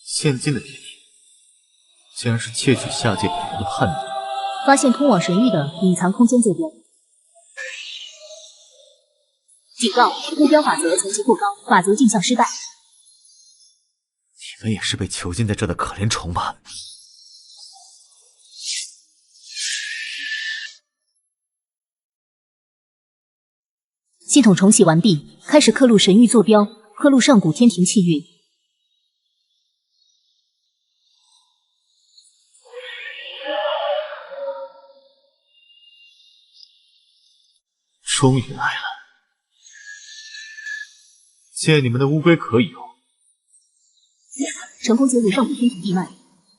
现今的天庭，竟然是窃取下界本源的叛徒。发现通往神域的隐藏空间坐标。警告：目标法则层级过高，法则镜像失败。你们也是被囚禁在这的可怜虫吧？系统重启完毕，开始刻录神域坐标，刻录上古天庭气运。终于来了，见你们的乌龟可以用。成功接入上古天庭地脉，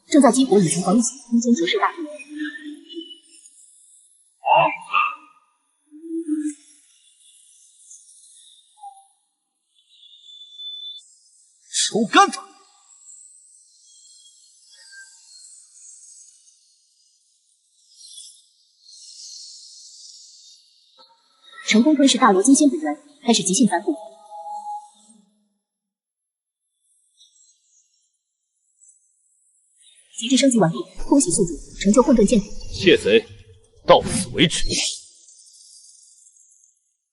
正在激活隐藏防御系空间折射大阵。抽干他！成功吞噬大罗金仙本源，开始极限反哺。极致升级完毕，恭喜宿主成就混沌剑谱。窃贼，到此为止。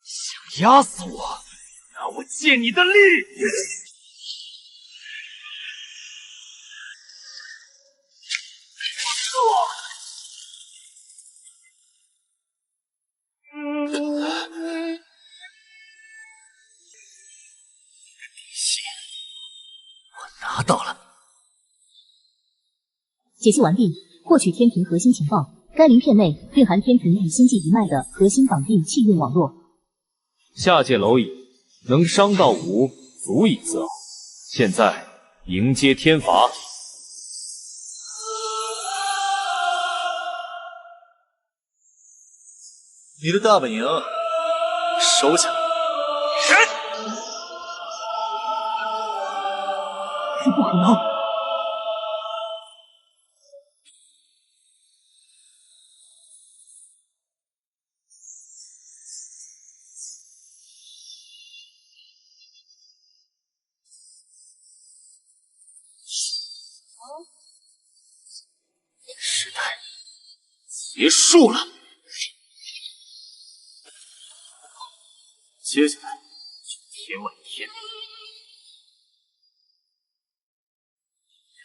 想压死我，让我借你的力！拿到了。解析完毕，获取天庭核心情报。该鳞片内蕴含天庭与星际一脉的核心绑定气运网络。下界蝼蚁能伤到5，足以自傲。现在迎接天罚。你的大本营收下。是不可能！时代结束了，接下来天外天。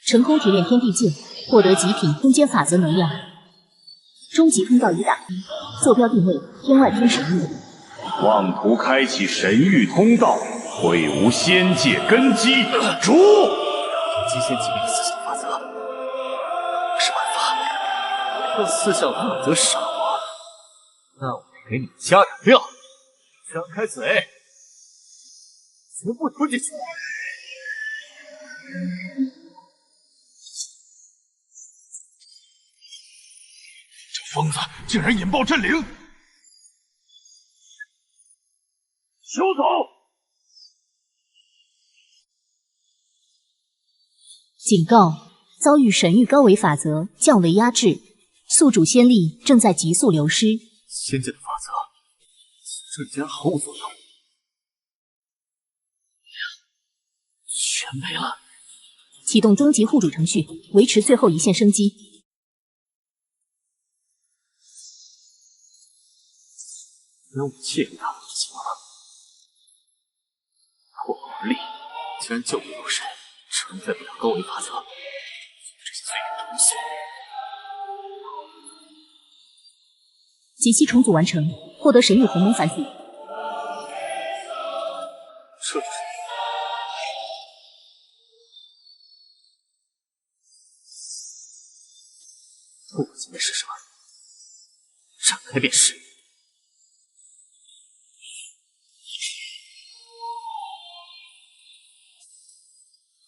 成功提炼天地镜，获得极品空间法则能量。终极通道已打开，坐标定位天外天神域。妄图开启神域通道，会无仙界根基。诛！极限级别的四象法则，不是办法。让四象法则杀我，那我得给你加点料。张开嘴，全部吞进去。疯子竟然引爆阵灵！休走！警告：遭遇神域高维法则降维压制，宿主仙力正在急速流失。仙界的法则此瞬间毫无作用，全没了。启动终极护主程序，维持最后一线生机。连武器也被他们行了。破魂力竟然救不入神，承载不了高维法则，这些罪孽重塑。解析重组完成，获得神域鸿蒙反祖。这就是不管前面是什么，展开便是。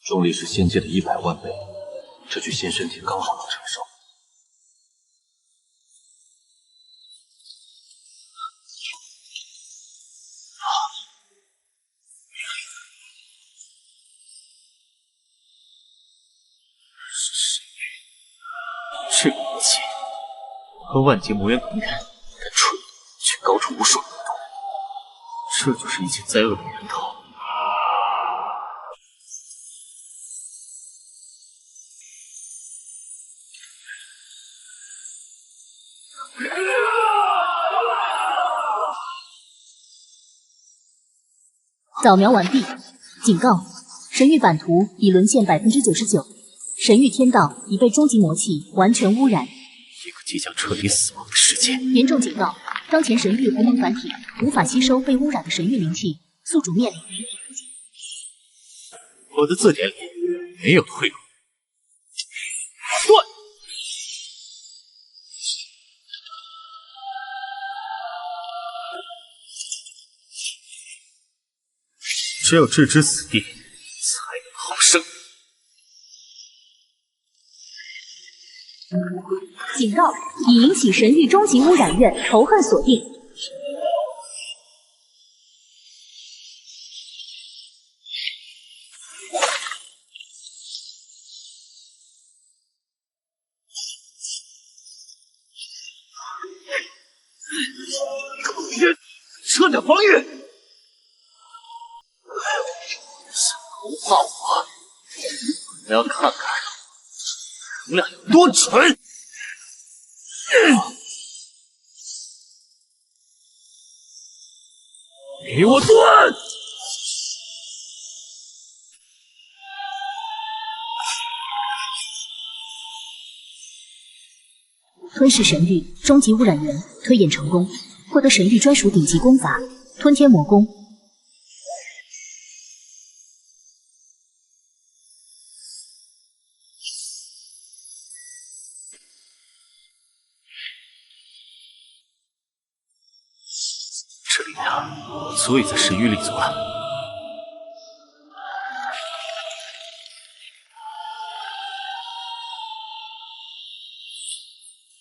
重力是仙界的100万倍，这具仙身体刚好能承受。这个武器和万劫魔元同源，但纯却高出无数维度，这就是一切灾厄的源头。扫描完毕。警告：神域版图已沦陷99%，神域天道已被终极魔气完全污染。一个即将彻底死亡的世界。严重警告：当前神域鸿蒙反体无法吸收被污染的神域灵气，宿主面临云泥不解。我的字典里没有退路。断！只有置之死地，才能好生。警告：已引起神域终极污染源仇恨锁定。撤掉防御！不怕我，我要看看能量有多蠢！给我蹲！吞噬神域终极污染源，推演成功，获得神域专属顶级功法吞天魔功。这力量足以在神域立足了。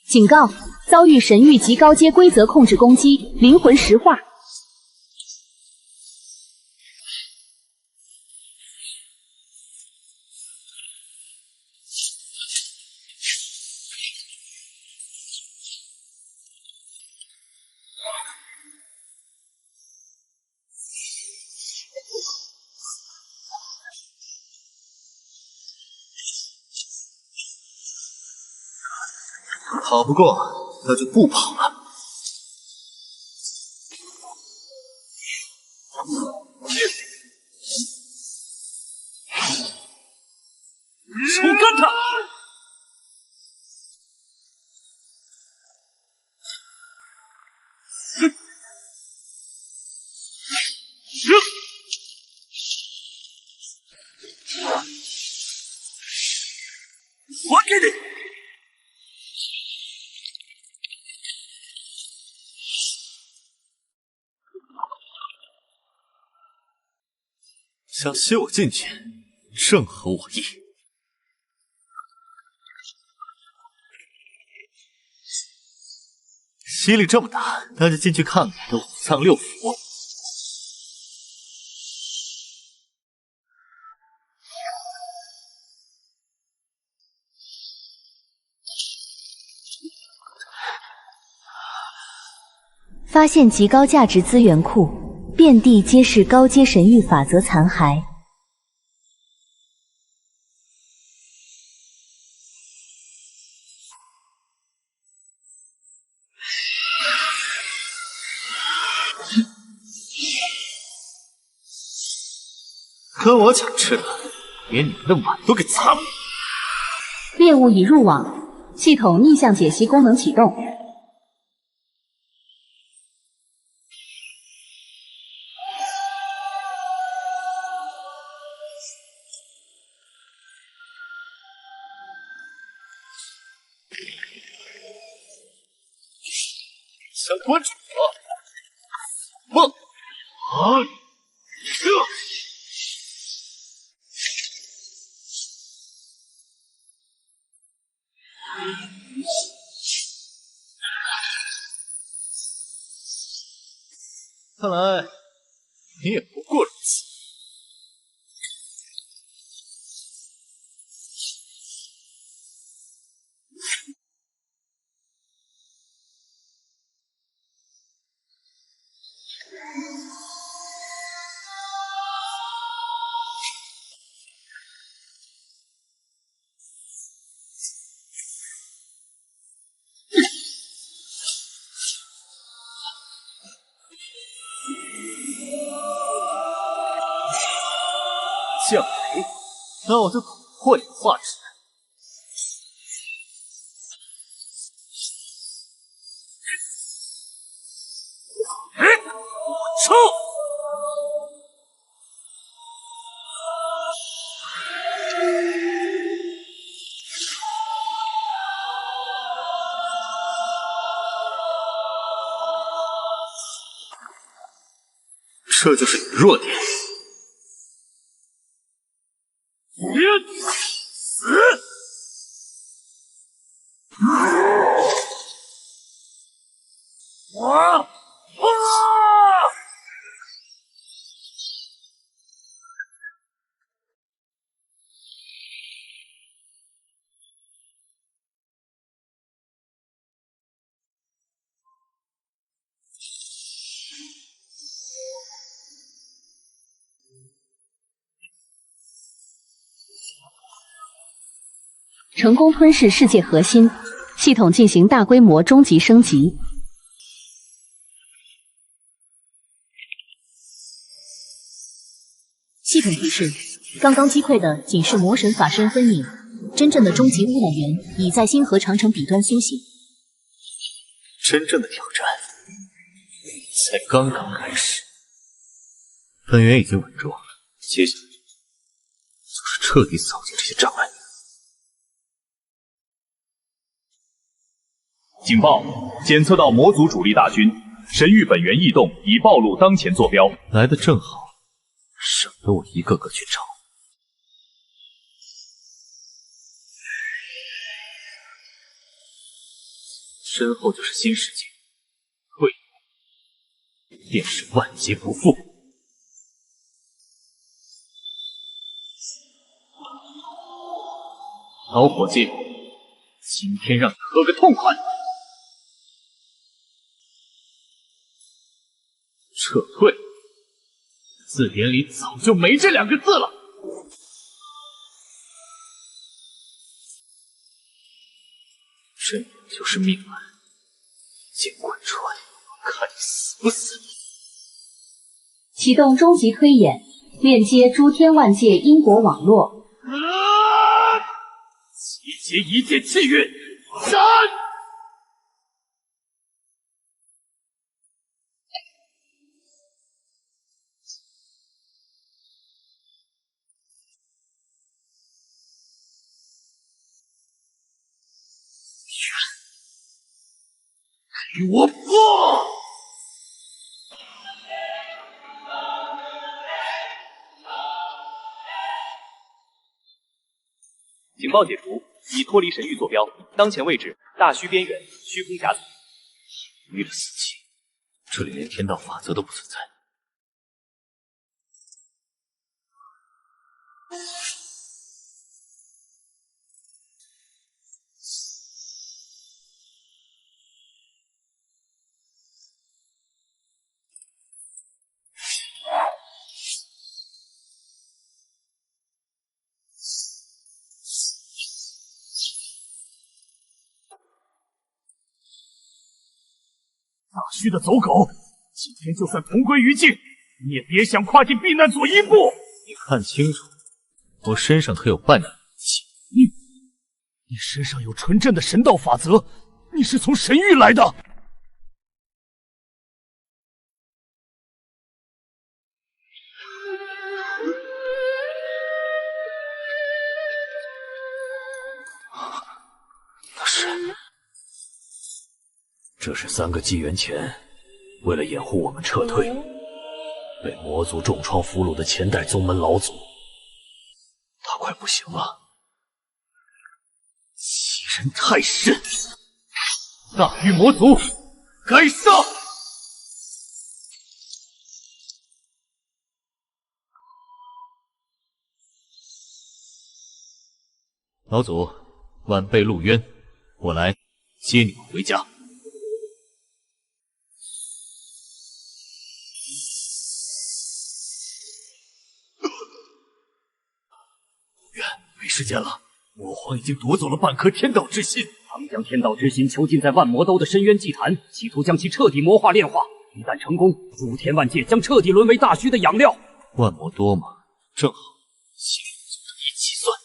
警告：遭遇神域极高阶规则控制攻击，灵魂石化。跑不过，那就不跑了。手干他！还给你！想吸我进去，正合我意。吸力这么大，那就进去看看我的五脏六腑。发现极高价值资源库，遍地皆是高阶神域法则残骸。跟我抢吃的，连你们的碗都给砸了！猎物已入网，系统逆向解析功能启动。想关注我？梦啊！看来你也不过如此。降雷，那我就破你画质。我抽！这就是你的弱点。成功吞噬世界核心，系统进行大规模终极升级。系统提示：刚刚击溃的仅是魔神法身分影，真正的终极污染源已在星河长城彼端苏醒。真正的挑战才刚刚开始。本源已经稳住了，接下来就是彻底扫清这些障碍。警报！检测到魔族主力大军，神域本源异动已暴露当前坐标。来的正好，省得我一个个去找。身后就是新世界，退便是万劫不复。老伙计，今天让你喝个痛快！撤退，字典里早就没这两个字了。这就是命案，尽管出来，看你死不死！启动终极推演，链接诸天万界因果网络。集结一切气运，斩！给我破！警报解除，已脱离神域坐标，当前位置大虚边缘，虚空夹层。鱼的死期，这里连天道法则都不存在。大虚的走狗，今天就算同归于尽，你也别想跨进避难所一步！你看清楚，我身上可有半点气。你身上有纯正的神道法则，你是从神域来的。这是3个纪元前，为了掩护我们撤退，被魔族重创俘虏的前代宗门老祖。他快不行了，欺人太甚！大玉魔族，该杀！老祖，晚辈陆渊，我来接你们回家。没时间了，魔皇已经夺走了半颗天道之心。他们将天道之心囚禁在万魔刀的深渊祭坛，企图将其彻底魔化炼化。一旦成功，诸天万界将彻底沦为大虚的养料。万魔多吗？正好，心里组成一起算。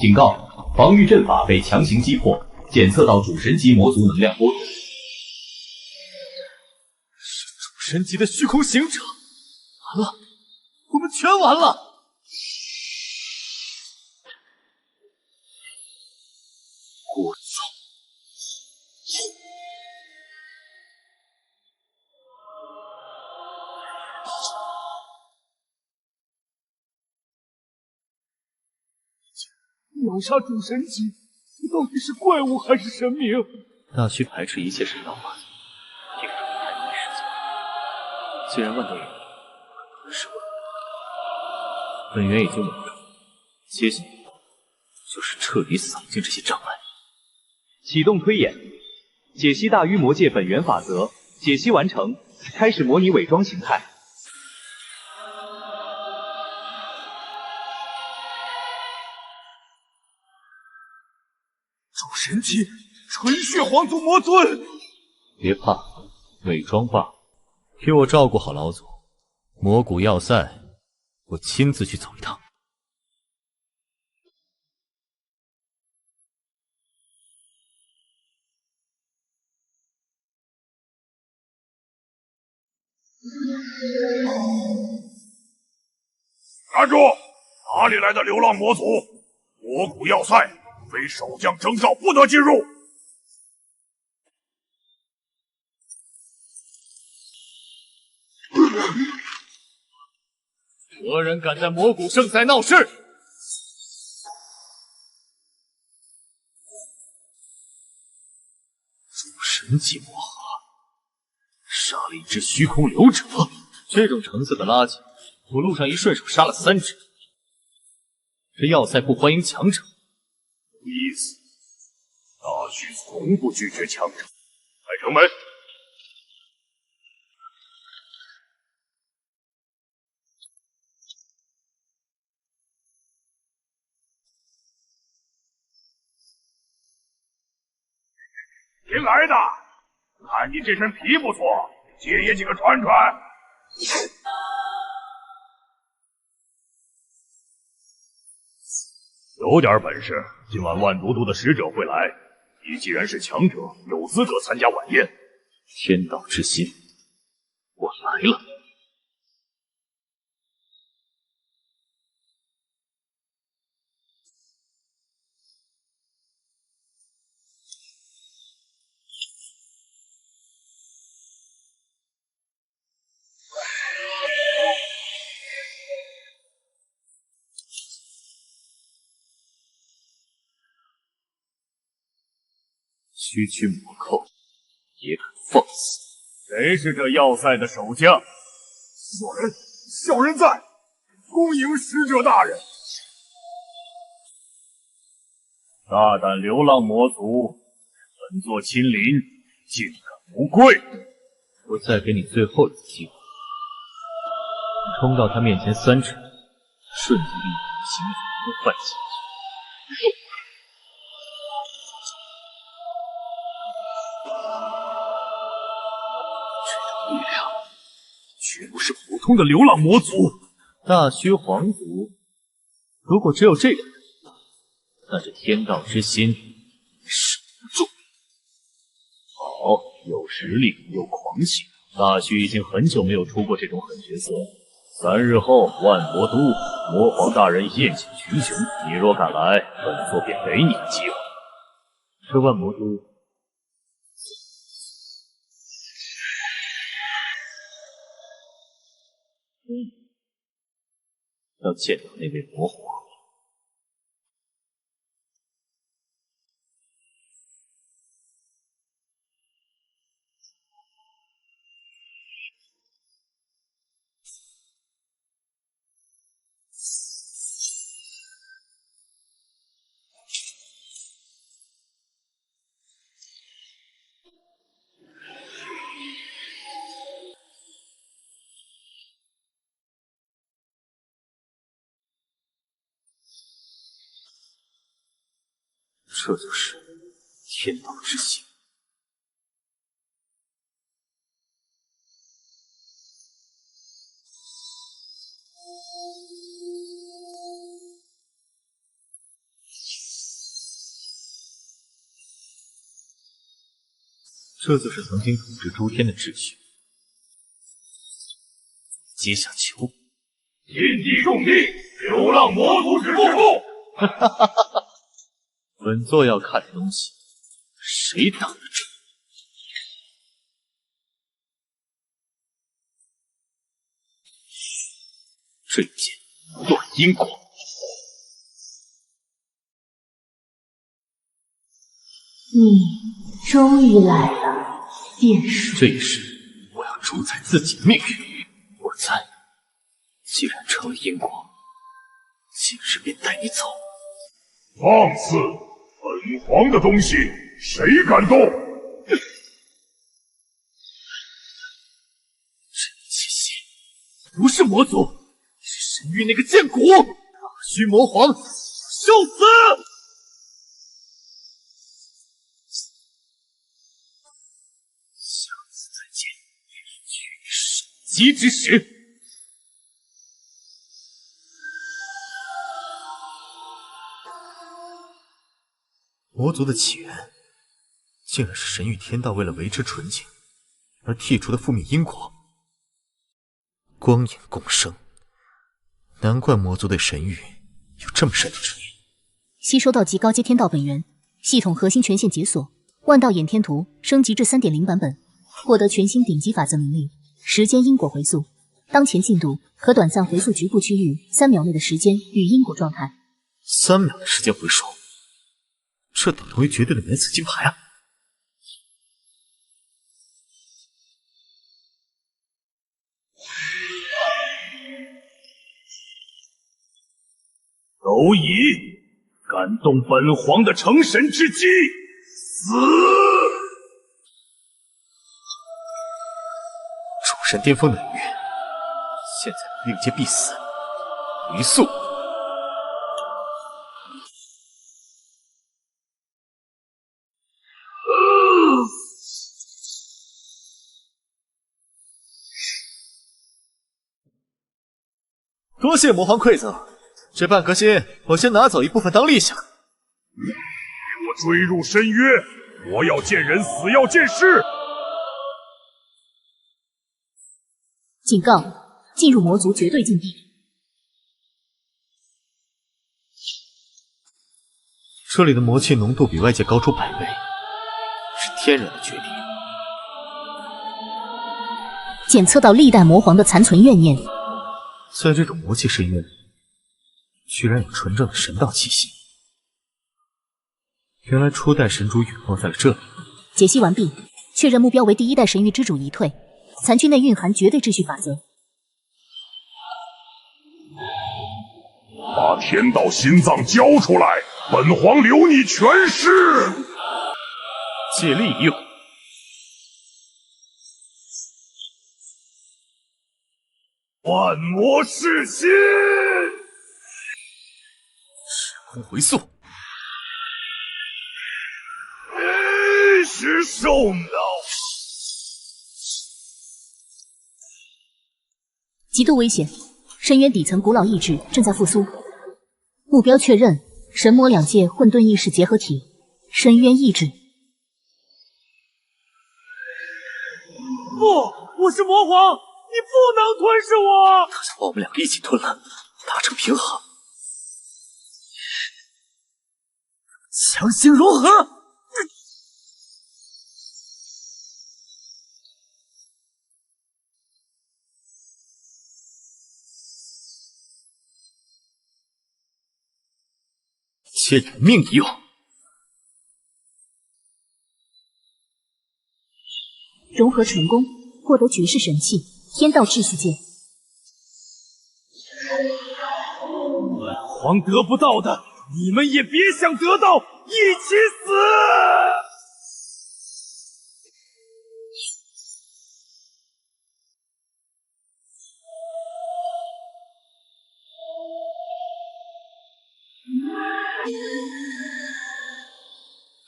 警告！防御阵法被强行击破，检测到主神级魔族能量波动。主神级的虚空行者，完了，我们全完了。秒杀主神级，这到底是怪物还是神明？大须排斥一切神道法则，这个状态太没世界。既然万道有理，是万道，本源已经稳住，接下来就是彻底扫净这些障碍。启动推演，解析大鱼魔界本源法则，解析完成，开始模拟伪装形态。主神级，纯血皇族魔尊。别怕，伪装罢了。给我照顾好老祖，魔古要塞，我亲自去走一趟。站住！哪里来的流浪魔族？魔古要塞，非守将征召不得进入。何人敢在魔古圣塞闹事？主神级魔蛤，杀了一只虚空流者，这种成色的垃圾，我路上一顺手杀了3只。这要塞不欢迎强者，有意思。大须从不拒绝强者。开城门。新来的，看你这身皮不错，借爷几个穿穿。有点本事，今晚万都督的使者会来。你既然是强者，有资格参加晚宴。天道之心，我来了。区区魔寇也敢放肆！谁是这要塞的守将？小人在，恭迎使者大人。大胆流浪魔族，本座亲临，竟敢不跪！我再给你最后一次机会，冲到他面前3尺，瞬间令你心魂都唤醒。力量绝不是普通的流浪魔族。大须皇族，如果只有这个人，那这天道之心守不住。好，有实力有狂气，大须已经很久没有出过这种狠角色。3日后，万魔都，魔皇大人宴请群雄，你若敢来，本座便给你机会。这万魔都。要见到那位魔皇。这就是天道之心。这就是曾经统治诸天的秩序。阶下囚，引地重地，流浪魔族之不复。哈哈哈哈哈！本座要看的东西，谁挡得住？这一剑断因果。你终于来了，变数。这一世，我要主宰自己的命运。我猜，既然成了因果，今日便带你走。放肆！本皇的东西，谁敢动？这气息不是魔族，是神域那个贱骨！大须魔皇，受死！下次再见，取你首级之时。魔族的起源，竟然是神域天道为了维持纯净而剔除的负面因果。光影共生，难怪魔族对神域有这么深的执念。吸收到极高阶天道本源，系统核心权限解锁，万道眼天图升级至 3.0 版本，获得全新顶级法则能力，时间因果回溯，当前进度可短暂回溯局部区域3秒内的时间与因果状态。3秒的时间回溯，这等同于绝对的免死金牌啊！蝼蚁，敢动本皇的成神之机，死！主神巅峰冷月，现在命阶必死，余速。多谢魔皇馈赠，这半颗心我先拿走一部分当利息了。给我追入深渊！活要见人，死要见尸！警告：进入魔族绝对禁地。这里的魔气浓度比外界高出100倍，是天然的决定。检测到历代魔皇的残存怨念。在这种魔气深渊里，居然有纯正的神道气息。原来初代神主陨落在了这里。解析完毕，确认目标为第1代神域之主一退，残躯内蕴含绝对秩序法则。把天道心脏交出来，本皇留你全尸！借力一用。万魔噬心，时空回溯，必须受恼。极度危险，深渊底层古老意志正在复苏。目标确认：神魔2界混沌意识结合体，深渊意志。不，我是魔皇。你不能吞噬我！他想把我们2个一起吞了，达成平衡。强行融合。借人命一用。融合成功，获得绝世神器。天道秩序剑，本皇得不到的，你们也别想得到，一起死！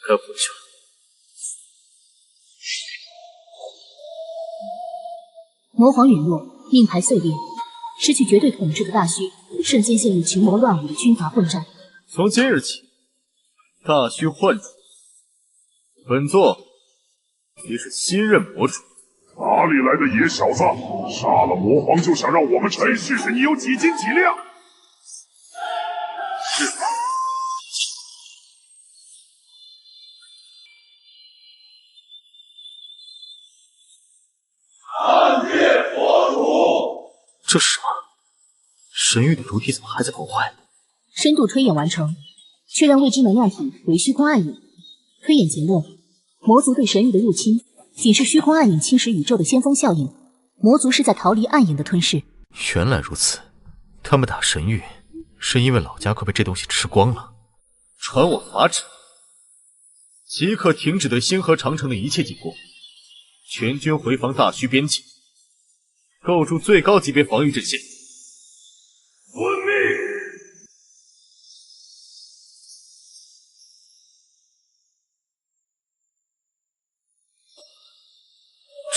该回去了。魔皇陨落，命牌碎裂，失去绝对统治的大虚瞬间陷入群魔乱舞的军阀混战。从今日起，大虚换主，本座即是新任魔主。哪里来的野小子？杀了魔皇就想让我们臣试试你有几斤几两？是。这是什么？神域的主体怎么还在崩坏？深度推演完成，确认未知能量体为虚空暗影，推演结论：魔族对神域的入侵，仅是虚空暗影侵蚀宇宙的先锋效应。魔族是在逃离暗影的吞噬。原来如此，他们打神域，是因为老家快被这东西吃光了。传我法旨，即刻停止对星河长城的一切进攻，全军回防大虚边境，构筑最高级别防御阵线。遵命。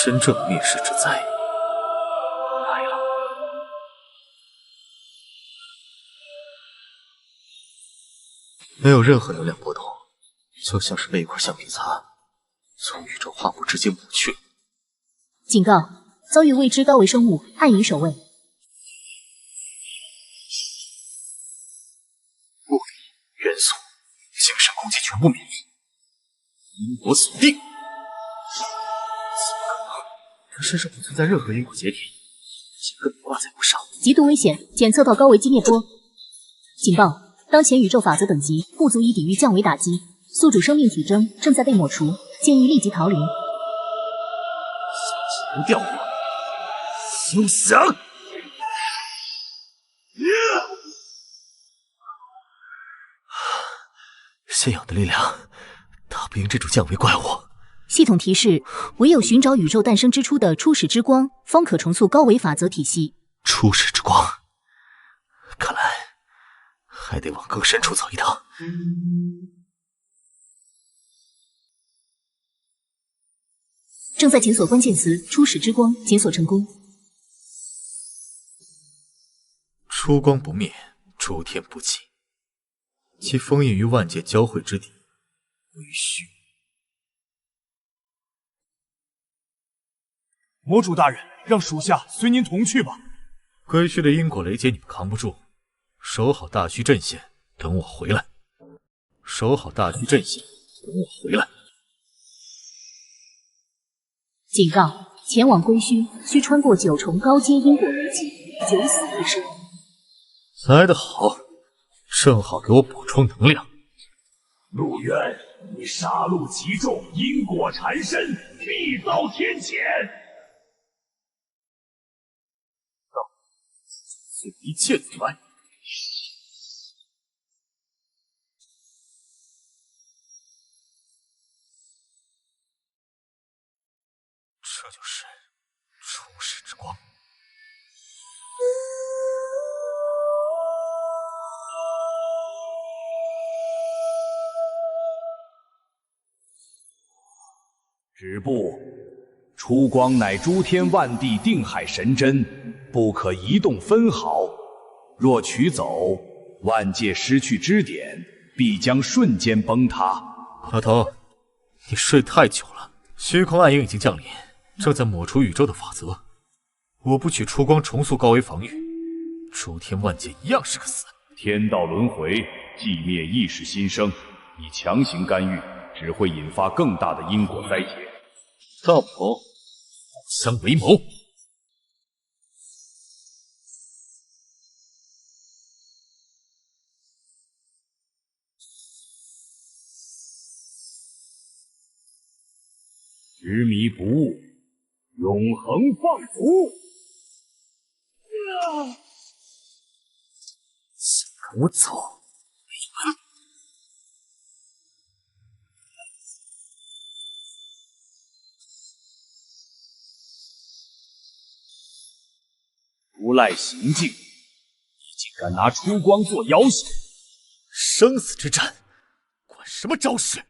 真正的灭世之灾来了。没有任何能量波动，就像是被一块橡皮擦从宇宙画布直接抹去。警告：遭遇未知高维生物暗影守卫。物理、元素、精神攻击全部免疫，因果锁定。他身上不存在任何因果节点，且根本挂载不上。极度危险，检测到高维击灭波。警报：当前宇宙法则等级不足以抵御降维打击，宿主生命体征正在被抹除，建议立即逃离。不掉我，休想！现有的力量打不赢这种降维怪物。系统提示：唯有寻找宇宙诞生之初的初始之光，方可重塑高维法则体系。初始之光，看来还得往更深处走一趟。正在检索关键词“初始之光”，检索成功。出光不灭，诸天不弃，其封印于万界交汇之地，为虚。魔主大人，让属下随您同去吧。归墟的因果雷劫你们扛不住，守好大虚阵线，等我回来。守好大虚阵线，等我回来。警告：前往归墟需穿过9重高阶因果雷击，九死一生。来得好，正好给我补充能量。陆渊，你杀戮极重，因果缠身，必遭天谴。一切阻碍。这就是初始之光。止步！出光乃诸天万地定海神针，不可移动分毫。若取走，万界失去支点，必将瞬间崩塌。老头，你睡太久了。虚空暗影已经降临，正在抹除宇宙的法则。我不取出光重塑高维防御，诸天万界一样是个死。天道轮回，寂灭亦是新生。你强行干预，只会引发更大的因果灾劫。道不同，互相为谋。执迷不悟，永恒放逐。想跟我走？没门！无赖行径，你竟敢拿出光做要挟！生死之战，管什么招式？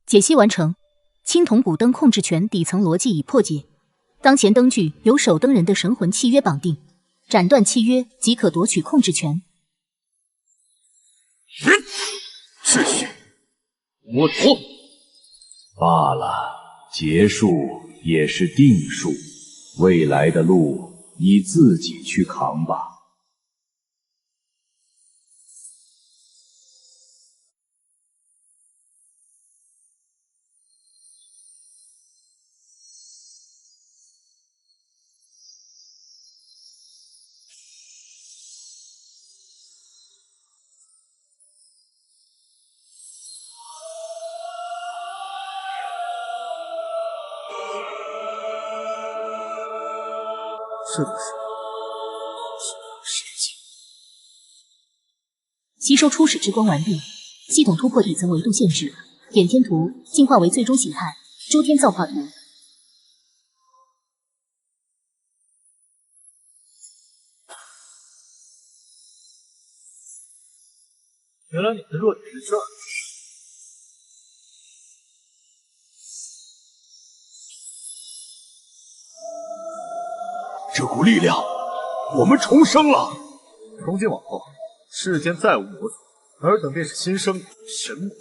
解析完成。青铜古灯控制权底层逻辑已破解，当前灯具由守灯人的神魂契约绑定，斩断契约即可夺取控制权。秩序，我夺。罢了，结束也是定数，未来的路你自己去扛吧。这就是神经。吸收初始之光完毕，系统突破底层维度限制，点天图进化为最终形态诸天造化图。原来你的弱点是这儿。这股力量，我们重生了。从今往后，世间再无魔族，尔等便是新生神魔族。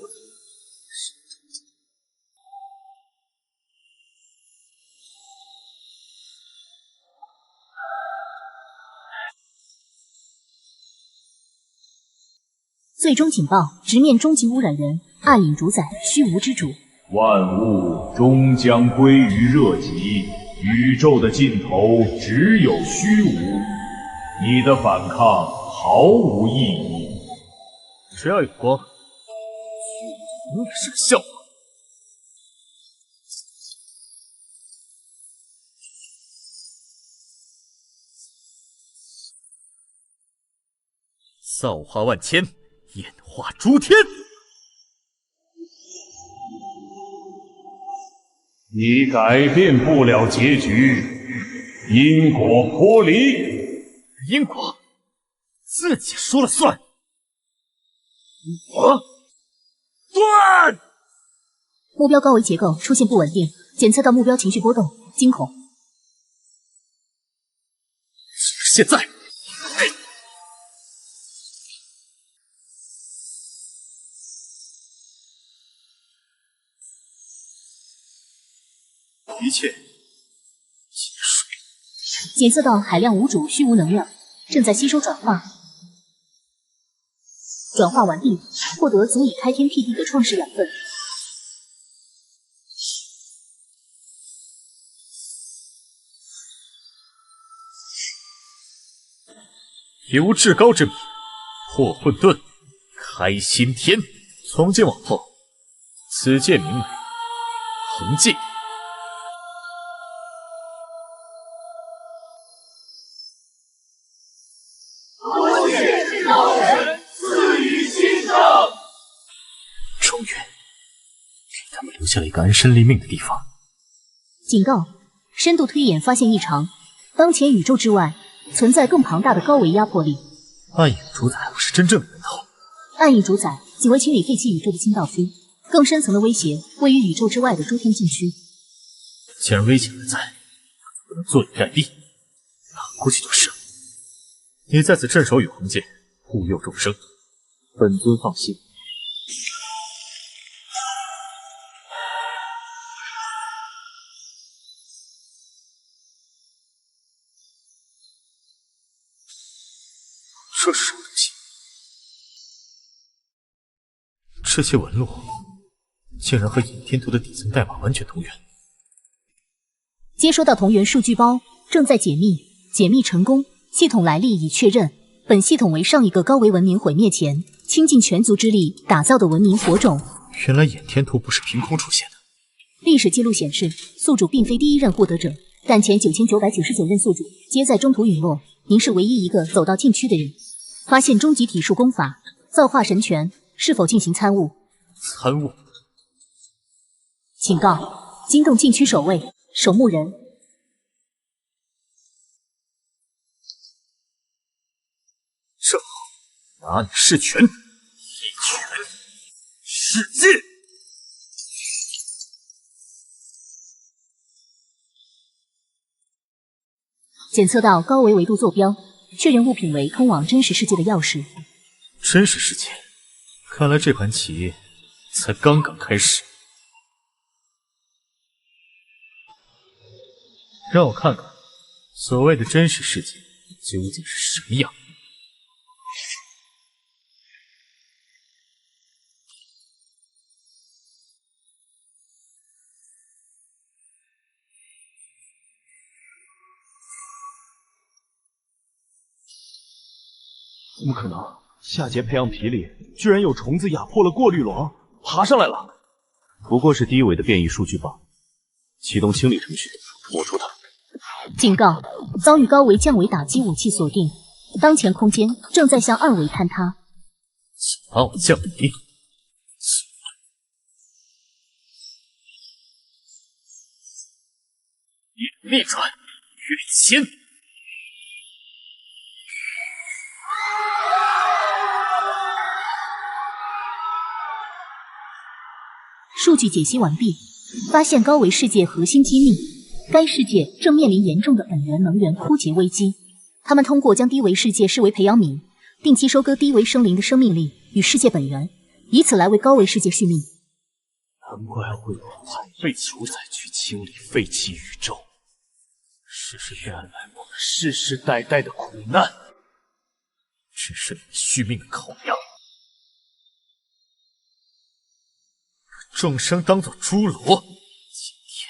最终警报：直面终极污染源，暗影主宰，虚无之主。万物终将归于热极，宇宙的尽头只有虚无。你的反抗毫无意义。只要有光，虚无永远是个笑话。造化万千，演化诸天。你改变不了结局，因果脱离。因果自己说了算。断！目标高维结构出现不稳定，检测到目标情绪波动、惊恐。就是现在！一切结束。检测到海量无主虚无能量，正在吸收转化。转化完毕，获得足以开天辟地的创世养分。由至高之名，破混沌，开新天。从今往后，此界名为恒界。终于给他们留下了一个安身立命的地方。警告：深度推演发现异常，当前宇宙之外存在更庞大的高维压迫力。暗影主宰不是真正的源头。暗影主宰即为清理废弃宇宙的清道夫，更深层的威胁位于宇宙之外的诸天禁区。既然危险还在，不能坐以待毙。那估计就是。你在此镇守永恒界，护佑众生，本尊放心。这是什么东西？这些纹路竟然和倚天图的底层代码完全同源。接收到同源数据包，正在解密，解密成功，系统来历已确认。本系统为上一个高维文明毁灭前，倾尽全族之力打造的文明火种。原来倚天图不是凭空出现的。历史记录显示，宿主并非第一任获得者，但前9999任宿主皆在中途陨落。您是唯一一个走到禁区的人。发现终极体术功法，造化神拳，是否进行参悟？参悟。警告：惊动禁区守卫，守墓人。正好，拿你试拳，一拳世界。检测到高维维度坐标，确认物品为通往真实世界的钥匙。真实世界，看来这盘棋才刚刚开始。让我看看，所谓的真实世界究竟是什么样。怎么可能？下节培养皮里居然有虫子压破了过滤网，爬上来了。不过是低维的变异数据吧。启动清理程序，破除它。警告：遭遇高维降维打击武器锁定，当前空间正在向2维坍塌。把我降维！一逆转，跃迁。数据解析完毕，发现高维世界核心机密，该世界正面临严重的本源能源枯竭危机。他们通过将低维世界视为培养皿，定期收割低维生灵的生命力与世界本源，以此来为高维世界续命。难怪会有废球再去清理废弃宇宙，原来我们世世代代的苦难，只是你们续命的口粮。众生当作侏罗，今天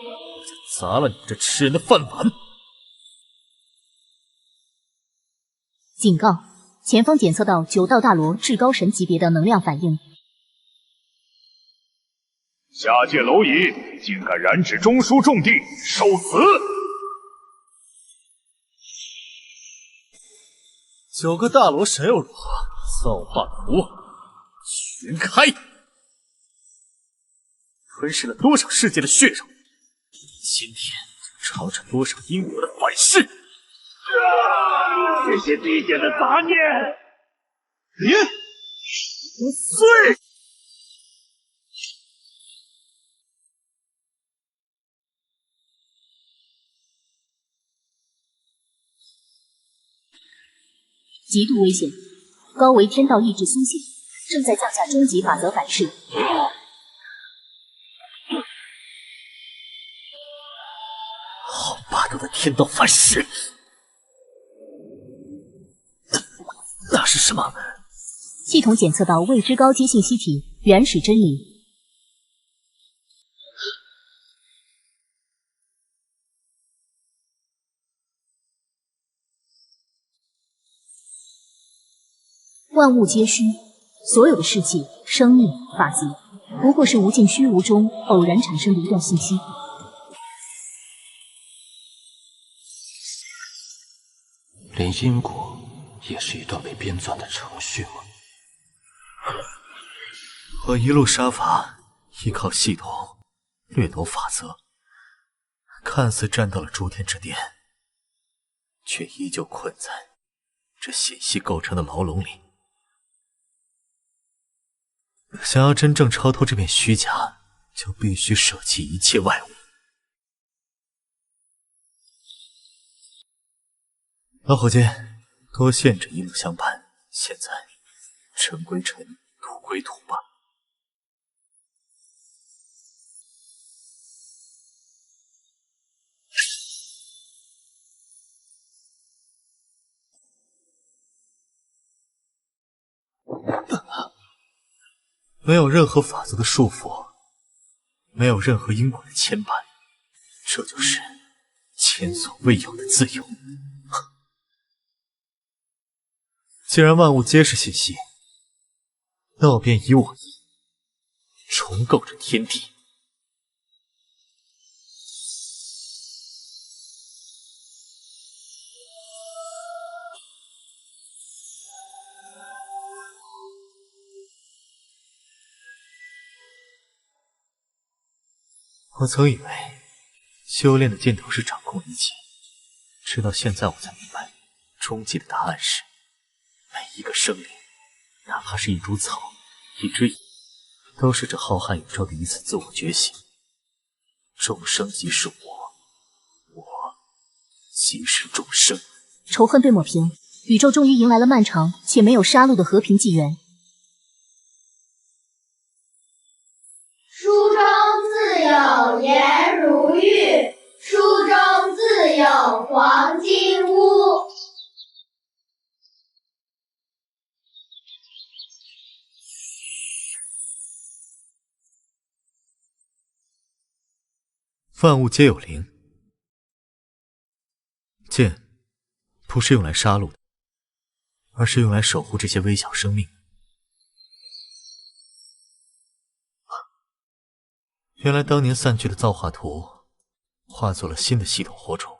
我就砸了你这吃人的饭碗！警告：前方检测到9道大罗至高神级别的能量反应。下界蝼蚁，竟敢染指中枢重地，受死！9个大罗神又如何？造化图全开！吞噬了多少世界的血肉，今天就朝着多少因果的反噬！这些低贱的杂念，碎！极度危险，高维天道意志苏醒，正在降下终极法则反噬。好霸道的天道反噬！那是什么？系统检测到未知高阶信息体原始真理。万物皆虚，所有的世界、生命、法则，不过是无尽虚无中偶然产生的一段信息。连因果也是一段被编纂的程序吗？我一路杀伐，依靠系统，掠夺法则，看似站到了诸天之巅，却依旧困在这信息构成的牢笼里。想要真正超脱这片虚假，就必须舍弃一切外物。老伙计，多谢你这一路相伴，现在尘归尘，土归土吧。没有任何法则的束缚，没有任何因果的牵绊，这就是前所未有的自由。既然万物皆是信息，那我便以我意重构这天地。我曾以为修炼的尽头是掌控一切，直到现在我才明白，终极的答案是每一个生灵，哪怕是一株草、一只蚁，都是这浩瀚宇宙的一次自我觉醒。众生即是我，我即是众生。仇恨被抹平，宇宙终于迎来了漫长且没有杀戮的和平纪元。书中自有颜如玉，书中自有黄金屋。万物皆有灵，剑不是用来杀戮的，而是用来守护这些微小生命。原来当年散去的造化图，化作了新的系统火种，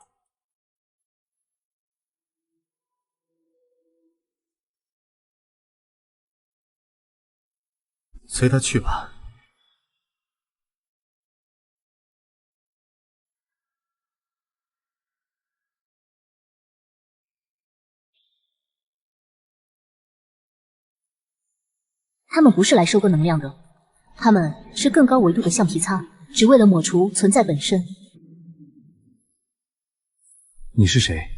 随他去吧。他们不是来收割能量的，他们是更高维度的橡皮擦，只为了抹除存在本身。你是谁？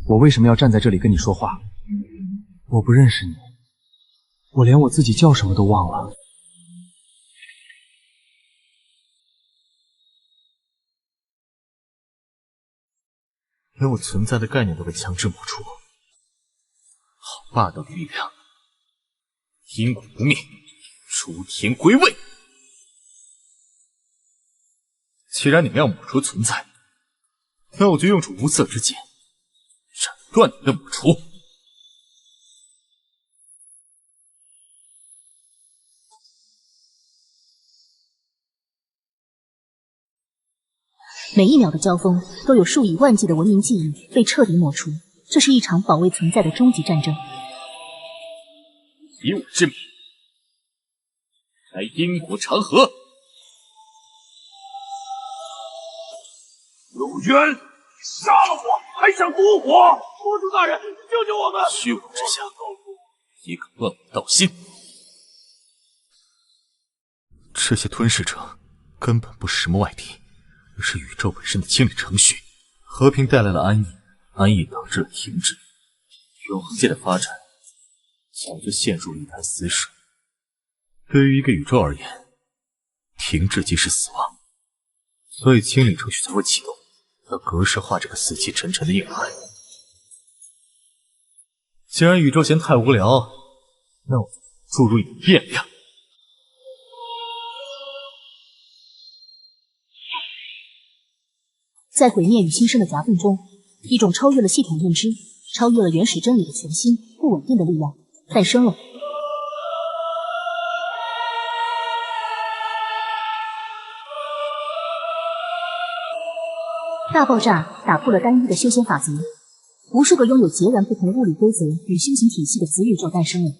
我为什么要站在这里跟你说话？我不认识你，我连我自己叫什么都忘了。连我存在的概念都被强制抹除，好霸道的力量！因果不灭，诸天归位。既然你们要抹除存在，那我就用出无色之剑，斩断你的抹除。每一秒的交锋，都有数以万计的文明记忆被彻底抹除。这是一场保卫存在的终极战争。以我之名，开因果长河。陆渊，杀了我，还想夺火！佛主大人，救救我们！虚无之下，一个万物道心。这些吞噬者根本不是什么外敌，而是宇宙本身的清理程序。和平带来了安逸，安逸导致了停滞。永恒界的发展早就陷入了一潭死水。对于一个宇宙而言，停滞即是死亡，所以清理程序才会启动，要格式化这个死气沉沉的硬核。既然宇宙嫌太无聊，那我就注入一点变量。在毁灭与新生的夹缝中，一种超越了系统认知、超越了原始真理的全新、不稳定的力量诞生了。大爆炸打破了单一的修仙法则，无数个拥有截然不同物理规则与修行体系的子宇宙诞生了。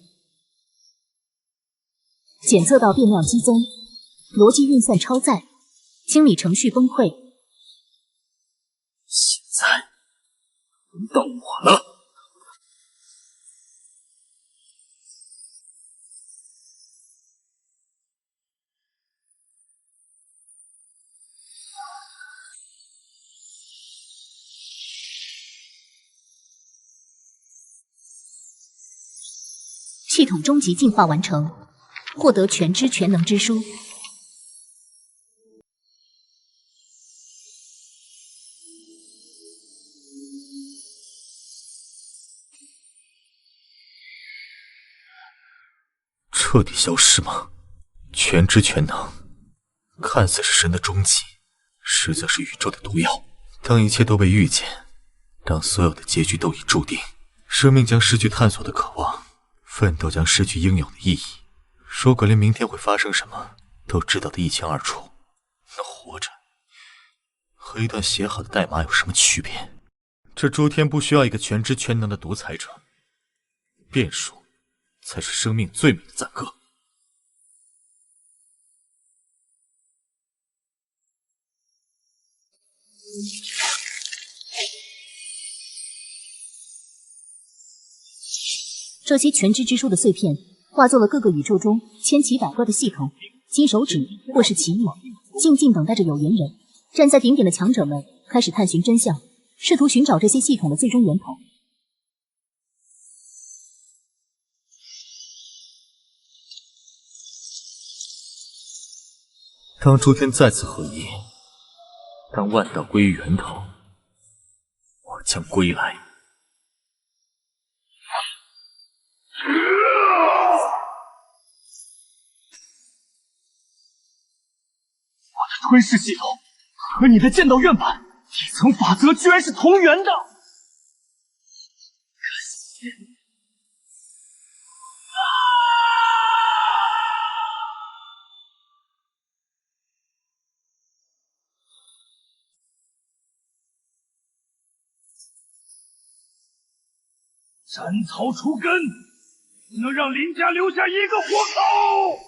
检测到变量激增，逻辑运算超载，清理程序崩溃。现在轮到我了。系统终极进化完成，获得全知全能之书。彻底消失吗？全知全能，看似是神的终极，实则是宇宙的毒药。当一切都被预见，当所有的结局都已注定，生命将失去探索的渴望，奋斗将失去应有的意义。如果连明天会发生什么都知道的一清二楚，那活着和一段写好的代码有什么区别？这诸天不需要一个全知全能的独裁者，变数才是生命最美的赞歌。这些全知之书的碎片化作了各个宇宙中千奇百怪的系统，金手指或是奇异，静静等待着有缘人。站在顶点的强者们开始探寻真相，试图寻找这些系统的最终源头。当诸天再次合一，当万道归于源头，我将归来。我的吞噬系统和你的剑道院版底层法则居然是同源的。斩草除根，不能让林家留下一个活口。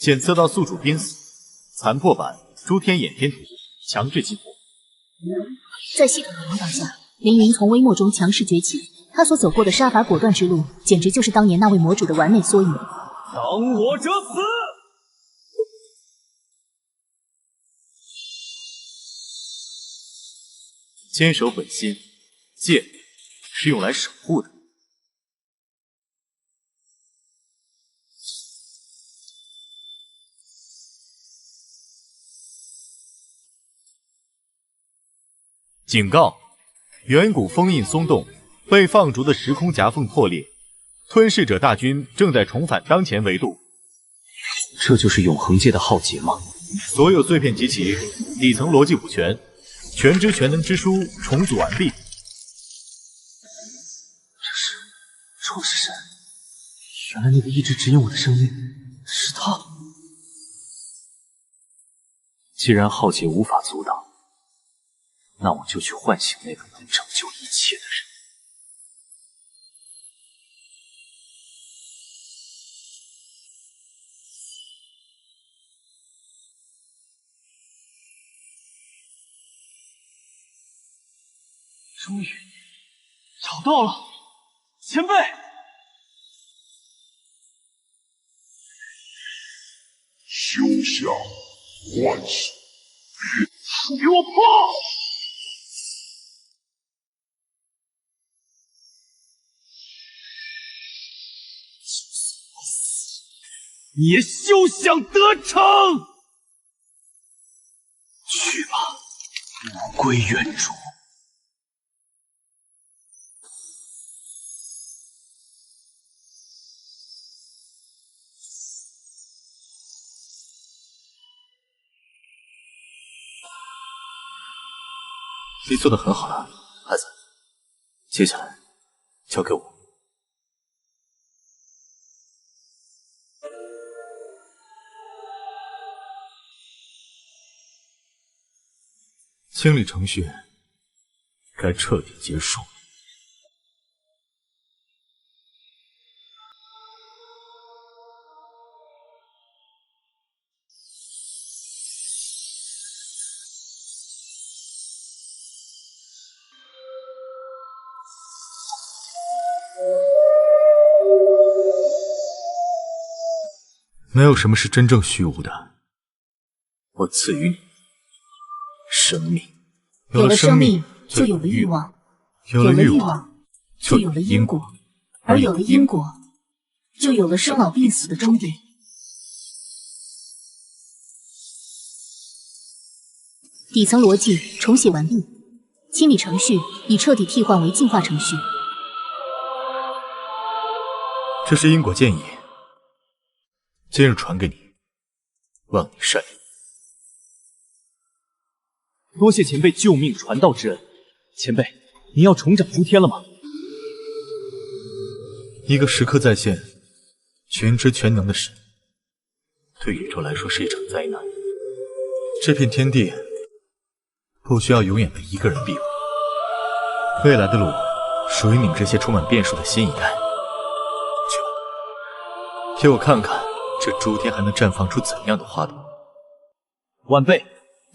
检测到宿主濒死，残破版诸天掩天图强制激活。在系统的引导下，凌云从微末中强势崛起。他所走过的杀伐果断之路，简直就是当年那位魔主的完美缩影。当我者死！坚守本心，剑是用来守护的。警告：远古封印松动，被放逐的时空夹缝破裂，吞噬者大军正在重返当前维度。这就是永恒界的浩劫吗？所有碎片集齐，底层逻辑补全，全知全能之书重组完毕。这是创世神，原来那个一直指引我的生命是他。既然浩劫无法阻挡，那我就去唤醒那个能拯救一切的人。终于找到了，前辈！休想唤醒！给我破！你也休想得逞！去吧，物归原主。你做得很好了，孩子。接下来交给我。清理程序该彻底结束。没有什么是真正虚无的，我赐予你生命。有了生命，就有了欲望；有了欲望，就有了因果；而有了因果，就有了生老病死的终点。底层逻辑重写完毕，清理程序已彻底替换为进化程序。这是因果建议，今日传给你，望你善用。多谢前辈救命传道之恩。前辈，您要重掌诸天了吗？一个时刻在线、全知全能的神，对宇宙来说是一场灾难。这片天地不需要永远被一个人庇护，未来的路属于你们这些充满变数的新一代。去吧，给我看看这诸天还能绽放出怎样的花朵。晚辈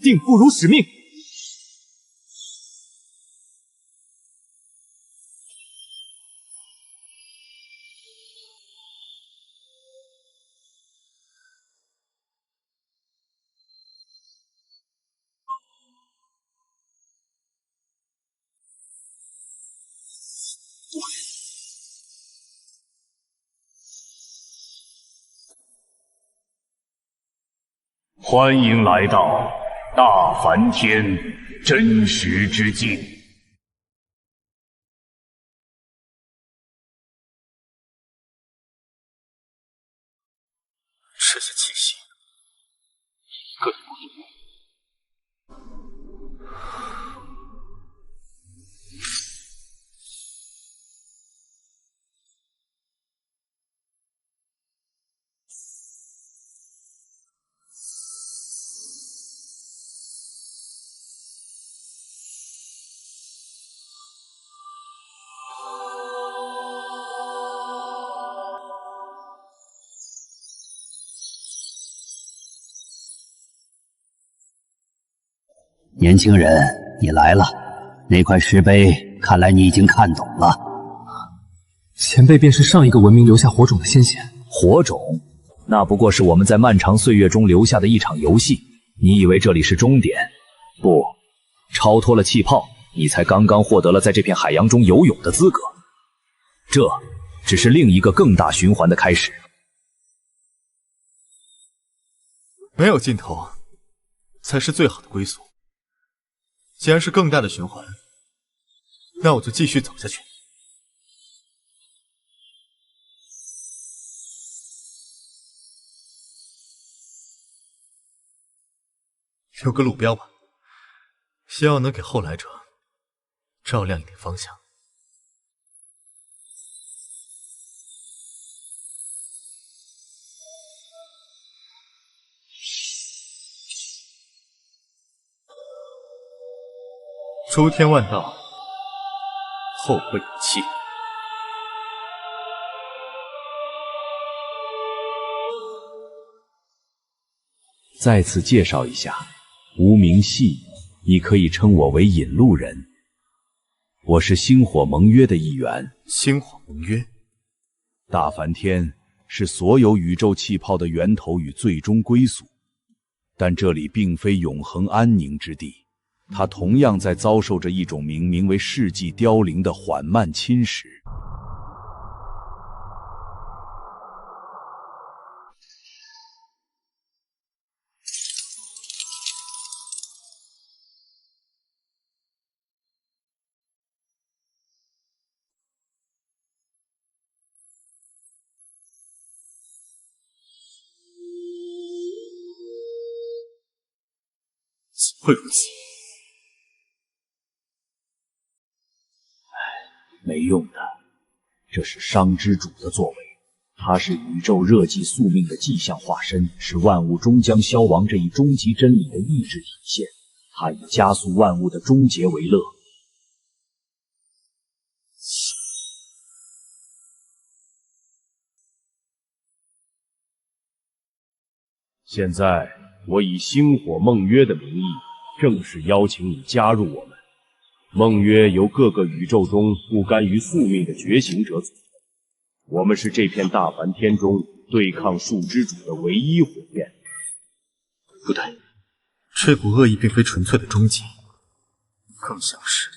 定不辱使命。欢迎来到大梵天真实之境。这些气息，一个也不错。年轻人，你来了。那块石碑，看来你已经看懂了。前辈便是上一个文明留下火种的先贤。火种？那不过是我们在漫长岁月中留下的一场游戏。你以为这里是终点？不，超脱了气泡，你才刚刚获得了在这片海洋中游泳的资格。这只是另一个更大循环的开始。没有尽头，才是最好的归宿。既然是更大的循环，那我就继续走下去。有个路标吧，希望能给后来者照亮一点方向。诸天万道，后会有期。再次介绍一下，无名系，你可以称我为引路人。我是星火盟约的一员。星火盟约，大梵天是所有宇宙气泡的源头与最终归宿，但这里并非永恒安宁之地。它同样在遭受着一种名为世纪凋零的缓慢侵蚀。怎会如此？没用的，这是伤之主的作为。他是宇宙热寂宿命的迹象化身，是万物终将消亡这一终极真理的意志体现。他以加速万物的终结为乐。现在，我以星火盟约的名义，正式邀请你加入我们。盟约由各个宇宙中不甘于宿命的觉醒者组成，我们是这片大梵天中对抗树之主的唯一火焰。不对，这股恶意并非纯粹的终极，更像是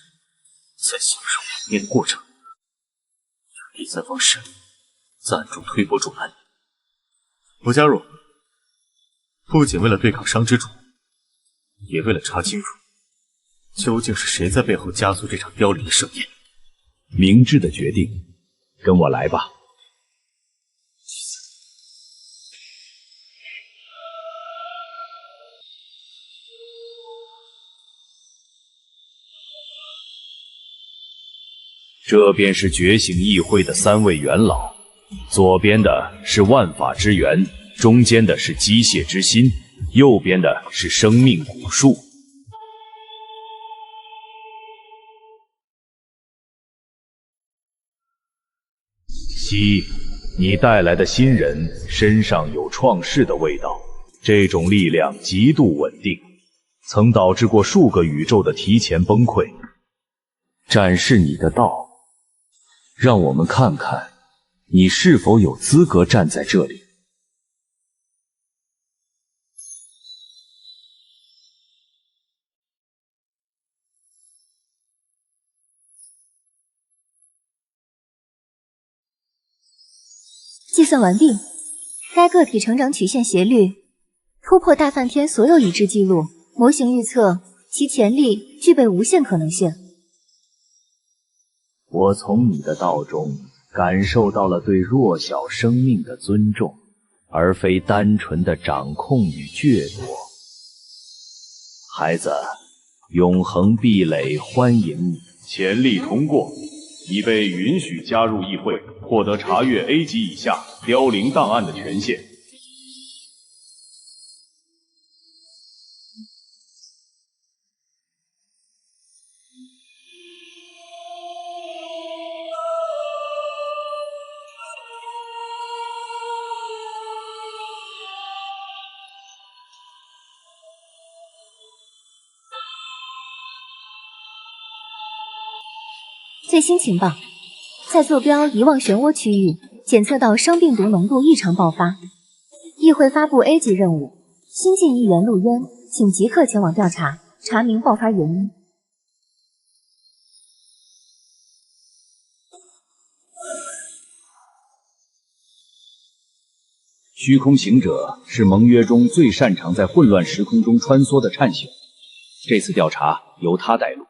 在享受泯灭的过程。有第三方势力在暗中推波助澜。我加入，不仅为了对抗伤之主，也为了查清楚究竟是谁在背后加速这场凋零的盛宴。明智的决定，跟我来吧。这便是觉醒议会的3位元老，左边的是万法之源，中间的是机械之心，右边的是生命古树。西，你带来的新人身上有创世的味道，这种力量极度稳定，曾导致过数个宇宙的提前崩溃。展示你的道，让我们看看你是否有资格站在这里。计算完毕，该个体成长曲线斜率突破大梵天所有已知记录，模型预测其潜力具备无限可能性。我从你的道中感受到了对弱小生命的尊重，而非单纯的掌控与掠夺。孩子，永恒壁垒欢迎你。潜力通过，你被允许加入议会，获得查阅 A 级以下凋零档案的权限。最新情报，在坐标遗忘漩涡区域检测到熵病毒浓度异常爆发，议会发布 A 级任务，新晋议员陆渊，请即刻前往调查，查明爆发原因。虚空行者是盟约中最擅长在混乱时空中穿梭的颤雄，这次调查由他带路。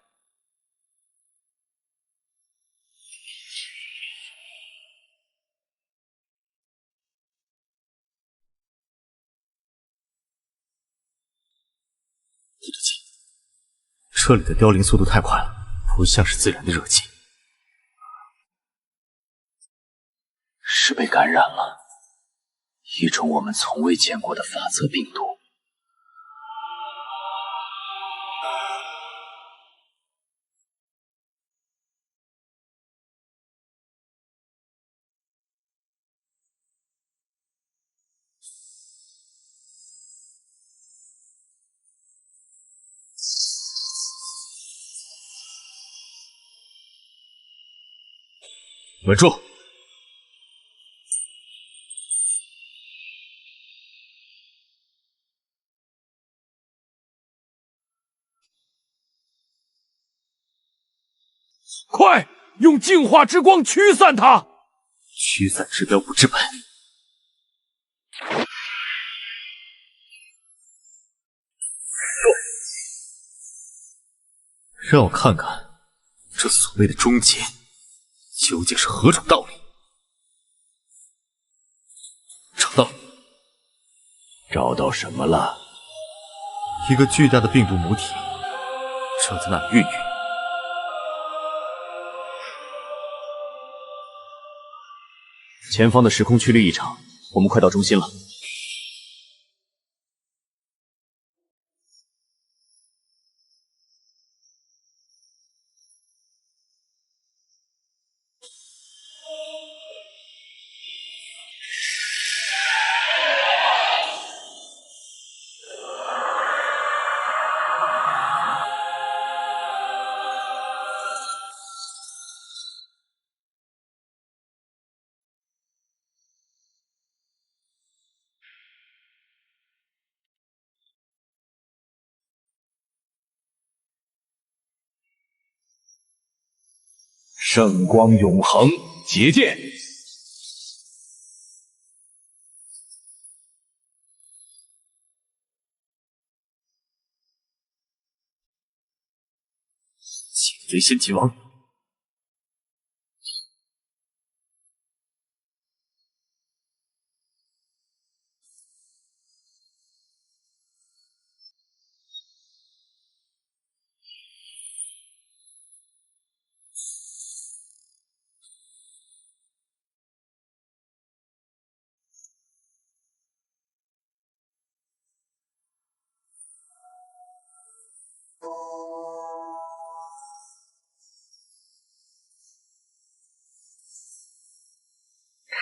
不对劲，这里的凋零速度太快了，不像是自然的热气，是被感染了。一种我们从未见过的法则病毒。稳住！快用净化之光驱散它！驱散治标不治本。让我看看，这所谓的终结究竟是何种道理？找到了，找到什么了？一个巨大的病毒母体正在那里孕育。前方的时空曲率异常，我们快到中心了。圣光永恒，结界。请人先击亡。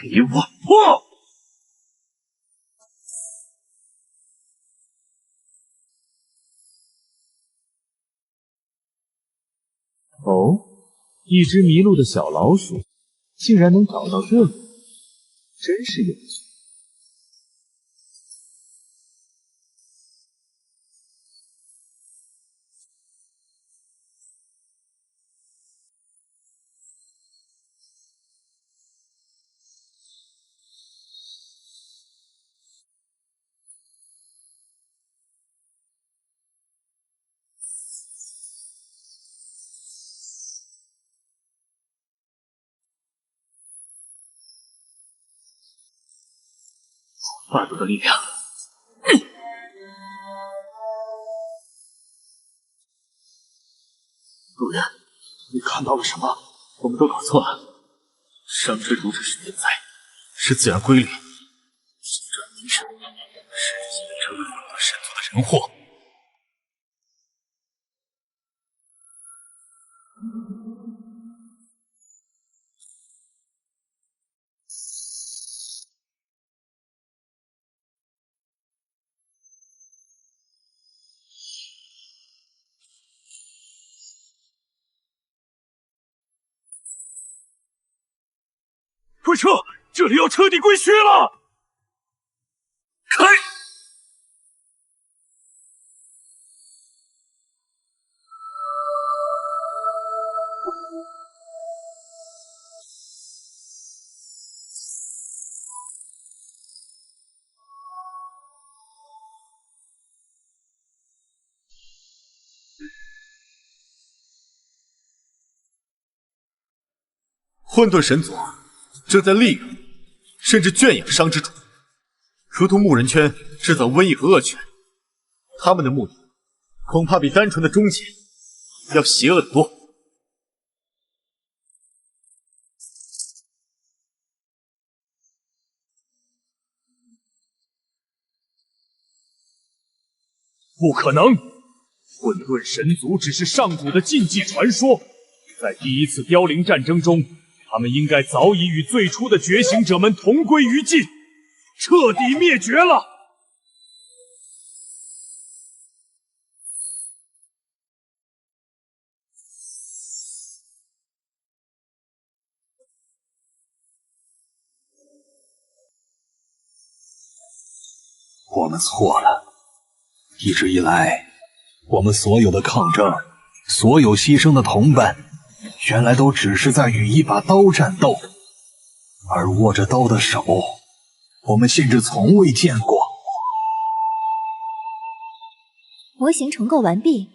给我破！哦，一只迷路的小老鼠，竟然能找到这里，真是有趣。耳朵的力量。路人，你看到了什么？我们都搞错了。伤之毒只是天灾，是自然规律。这敌人是这些成为混沌神族的人祸。快撤！这里要彻底归墟了！开！混沌神族正在利用甚至圈养伤之主，如同牧人圈制造瘟疫和恶犬。他们的目的恐怕比单纯的终结要邪恶得多。不可能！混沌神族只是上古的禁忌传说，在第一次凋零战争中，他们应该早已与最初的觉醒者们同归于尽，彻底灭绝了。我们错了，一直以来，我们所有的抗争，所有牺牲的同伴，原来都只是在与一把刀战斗，而握着刀的手，我们甚至从未见过。模型重构完毕。